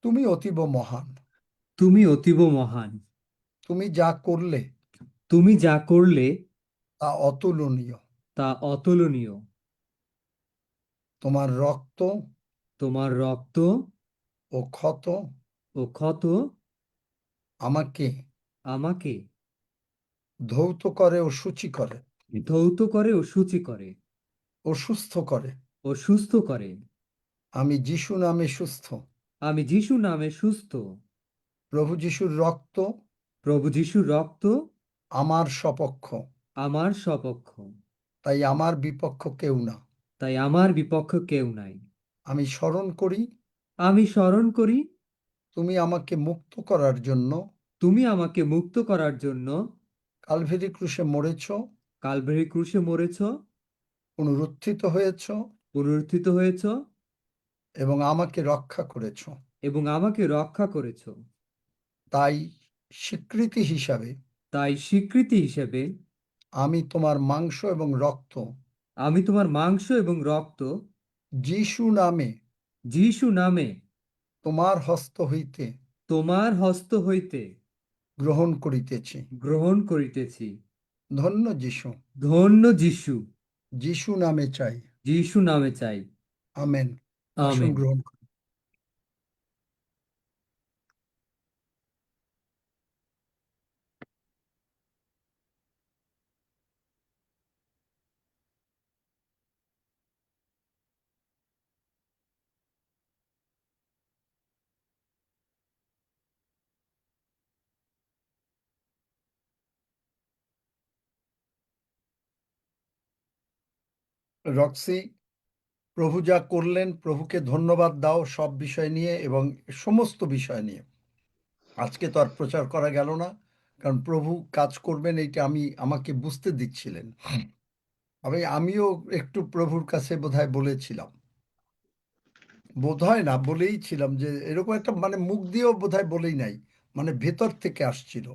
তুমি অতীব মহান। তুমি অতীব মহান। তুমি যা করলে তুমি যা করলে তা অতুলনীয়। তা অতুলনীয়। তোমার রক্ত তোমার রক্ত ও ক্ষত ও ক্ষত আমাকে আমাকে ধৌত করে ও সূচি করে, ধৌত করে ও শুচি করে ও সুস্থ করে। ও সুস্থ করে। আমি যিশু নামে সুস্থ। আমি যিশু নামে সুস্থ। প্রভু যিশুর রক্ত প্রভু যিশুর রক্ত আমার সপক্ষ, আমার সপক্ষ। তাই আমার বিপক্ষ কেউ না। তাই আমার বিপক্ষ কেউ নাই। আমি স্মরণ করি আমি স্মরণ করি তুমি আমাকে মুক্ত করার জন্য তুমি আমাকে মুক্ত করার জন্য কালভেরি ক্রুশে মরেছ, কালভারি ক্রুশে মরেছ, পুনরুত্থিত হয়েছ পুনরুত্থিত হয়েছ এবং আমাকে রক্ষা করেছ। এবং আমাকে রক্ষা করেছ। তাই স্বীকৃতি হিসাবে তাই স্বীকৃতি হিসেবে আমি তোমার মাংস এবং রক্ত আমি তোমার মাংস এবং রক্ত যিশু নামে যিশু নামে তোমার হস্ত হইতে তোমার হস্ত হইতে গ্রহণ করিতেছি। গ্রহণ করিতেছি। ধন্য যিশু। ধন্য যিশু। যিশু নামে চাই। যিশু নামে চাই। আমেন। আসন আমেন। গ্রহণ করুন। রক্সি, প্রভু যা করলেন প্রভুকে ধন্যবাদ দাও সব বিষয় নিয়ে এবং সমস্ত বিষয় নিয়ে। আজকে তো আর প্রচার করা গেল না, কারণ প্রভু কাজ করবেন এইটা আমাকে বুঝতে দিচ্ছিলেন। আমিও একটু প্রভুর কাছে বোধহয় বলেছিলাম, বোধহয় না বলেই ছিলাম যে এরকম একটা মানে মুখ দিয়েও বোধহয় বলেই নাই, মানে ভেতর থেকে আসছিল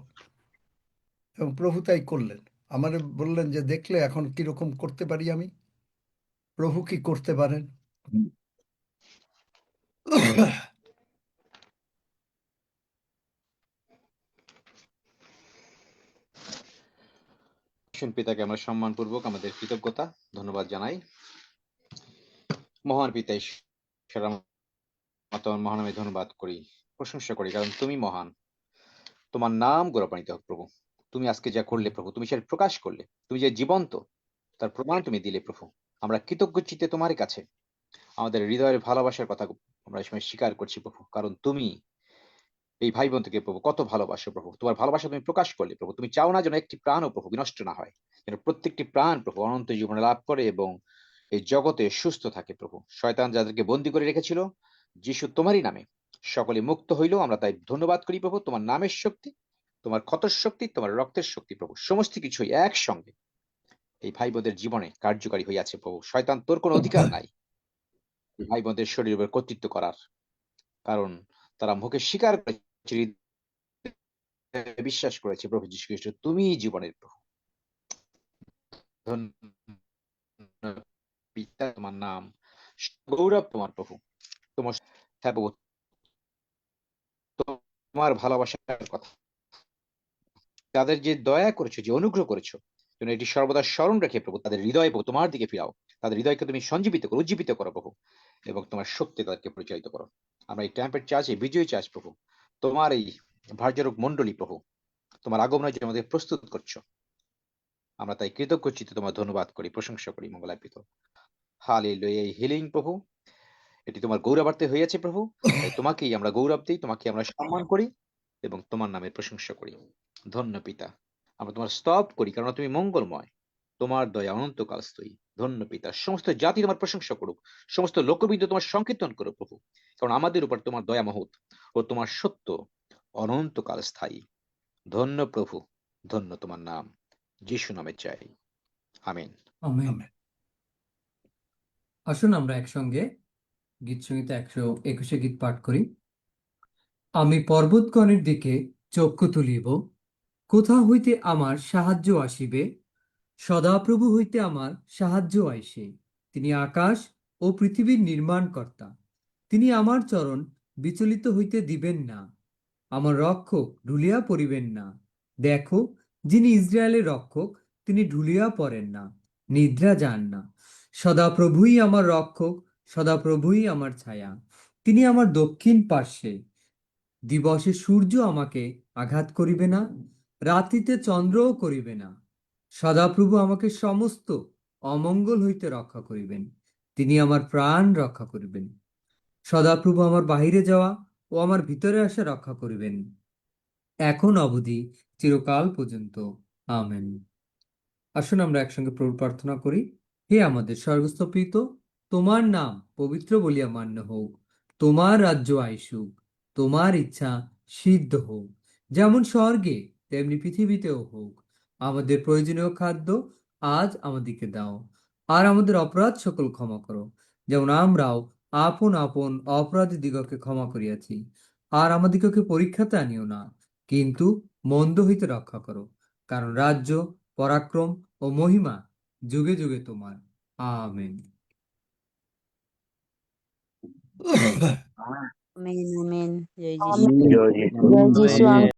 এবং প্রভু তাই করলেন। আমার বললেন যে দেখলে এখন কিরকম করতে পারি আমি, প্রভু কি করতে পারেন। আসুন পিতাকে আমরা সম্মানপূর্বক আমাদের কৃতজ্ঞতা ধন্যবাদ জানাই। মহান পিতা ঈশ্বর, আমরা তোমার মহানামে ধন্যবাদ করি, প্রশংসা করি, কারণ তুমি মহান। তোমার নাম গৌরবান্বিত হোক প্রভু। তুমি আজকে যা করলে প্রভু, তুমি সেটা প্রকাশ করলে, তুমি যে জীবন্ত তার প্রমাণ তুমি দিলে প্রভু। আমরা কৃতজ্ঞ চিত্তে তোমার কাছে আমাদের হৃদয়ের ভালোবাসার কথা আমরা এই সময় স্বীকার করছি প্রভু, কারণ তুমি এই ভাই বোনকে প্রভু কত ভালোবাসো প্রভু। তোমার ভালোবাসা তুমি প্রকাশ করলে প্রভু। তুমি চাও না যেন একটি প্রাণও প্রভু বিনষ্ট না হয়, যেন প্রত্যেকটি প্রাণ প্রভু অনন্ত জীবনে লাভ করে এবং এই জগতে সুস্থ থাকে প্রভু। শয়তান যাদেরকে বন্দী করে রেখেছিল, যিশু তোমারই নামে সকলে মুক্ত হইল। আমরা তাই ধন্যবাদ করি প্রভু। তোমার নামের শক্তি, তোমার ক্ষতর শক্তি, তোমার রক্তের শক্তি প্রভু, সমস্ত কিছুই একসঙ্গে এই ভাই বোনদের জীবনে কার্যকারী হইয়াছে প্রভু। শয়তান তোর কোনো অধিকার নাই এই ভাই বোনদের শরীরের উপর কর্তৃত্ব করার, কারণ তারা মুখে স্বীকার করেছে, হৃদয়ে বিশ্বাস করেছে প্রভু যীশু খ্রিস্ট তুমি জীবনের প্রভু। ধন্যবাদ পিতা, তোমার নাম গৌরব তোমার প্রভু। তোমার হ্যাঁ প্রভু, তোমার ভালোবাসার কথা, তাদের যে দয়া করেছো, যে অনুগ্রহ করেছো, যেন এটি সর্বদা স্মরণ রেখে প্রভু তাদের হৃদয় প্রভু তোমার দিকে ফিরাও। তাদের হৃদয়কে তুমি সঞ্জীবিত করো, উজ্জীবিত করো প্রভু, এবং তোমার শক্তি তাদেরকে পরিচালিত করো। আমরা এই ট্যাম্পের চার্চে বিজয়ী চার্চ প্রভু, তোমার এই ভার্যরোগ মন্ডলী প্রভু, তোমার আগমনের জন্য আমাদের প্রস্তুত করছো। আমরা তাই কৃতজ্ঞ চিত্তে তোমার ধন্যবাদ করি, প্রশংসা করি, মঙ্গলার্পিত। হালেলুয়া। এই হিলিং প্রভু এটি তোমার গৌরবার্থে হয়েছে প্রভু, তাই তোমাকেই আমরা গৌরব দিই, তোমাকে আমরা সম্মান করি এবং তোমার নামের প্রশংসা করি। ধন্য পিতা, আমরা তোমার স্তব করি, কারণ তুমি মঙ্গলময়, তোমার দয়া অনন্তকাল স্থায়ী। ধন্য পিতা, সমস্ত জাতি তোমার প্রশংসা করুক, সমস্ত লোকবিন্দু তোমার সংকীর্তন করুক প্রভু, কারণ আমাদের উপর তোমার দয়া মহৎ ও তোমার সত্য অনন্তকাল স্থায়ী। ধন্য প্রভু, ধন্য তোমার নাম, যিশু নামে চাই, আমেন। আমেন। আসুন আমরা একসঙ্গে গীত সংহিতা 121 গীত পাঠ করি। আমি পর্বতগণের দিকে চক্ষু তুলিব, কোথা হইতে আমার সাহায্য আসিবে? সদাপ্রভু হইতে আমার সাহায্য আইসে। তিনি আকাশ ও পৃথিবীর নির্মাণকর্তা। তিনি আমার চরণ বিচলিত হইতে দিবেন না, আমার রক্ষক ঢুলিয়া পড়িবেন না। দেখো, যিনি ইসরায়েলের রক্ষক, তিনি ঢুলিয়া পড়েন না, নিদ্রা যান না। সদাপ্রভুই আমার রক্ষক, সদাপ্রভুই আমার ছায়া। তিনি আমার দক্ষিণ পার্শ্বে। দিবসে সূর্য আমাকে আঘাত করিবে না, রাত্রিতে চন্দ্রও করিবে না। সদাপ্রভু আমাকে সমস্ত অমঙ্গল হইতে রক্ষা করিবেন, তিনি আমার প্রাণ রক্ষা করিবেন। সদাপ্রভু আমার বাহিরে যাওয়া ও আমার ভিতরে আসা রক্ষা করিবেন, এখন অবধি চিরকাল পর্যন্ত। আমেন। আসুন আমরা একসঙ্গে প্রভু প্রার্থনা করি। হে আমাদের স্বর্গস্থ পিতা, তোমার নাম পবিত্র বলিয়া মান্য হোক, তোমার রাজ্য আইসুক, তোমার ইচ্ছা সিদ্ধ হোক, যেমন স্বর্গে তেমনি পৃথিবীতেও হোক। আমাদের প্রয়োজনীয় খাদ্য আজ আমাদেরকে দাও, আর আমাদের অপরাধ সকল ক্ষমা করো, যেমন আমরাও আপন আপন অপরাধী দিগকে ক্ষমা করিয়াছি। আর আমাদিগকে পরীক্ষাতে আনিও না, কিন্তু মন্দ হইতে রক্ষা করো, কারণ রাজ্য, পরাক্রম ও মহিমা যুগে যুগে তোমার। আমেন। Amen amen. জয় যিশু। জয় যিশু। জয় যিশু।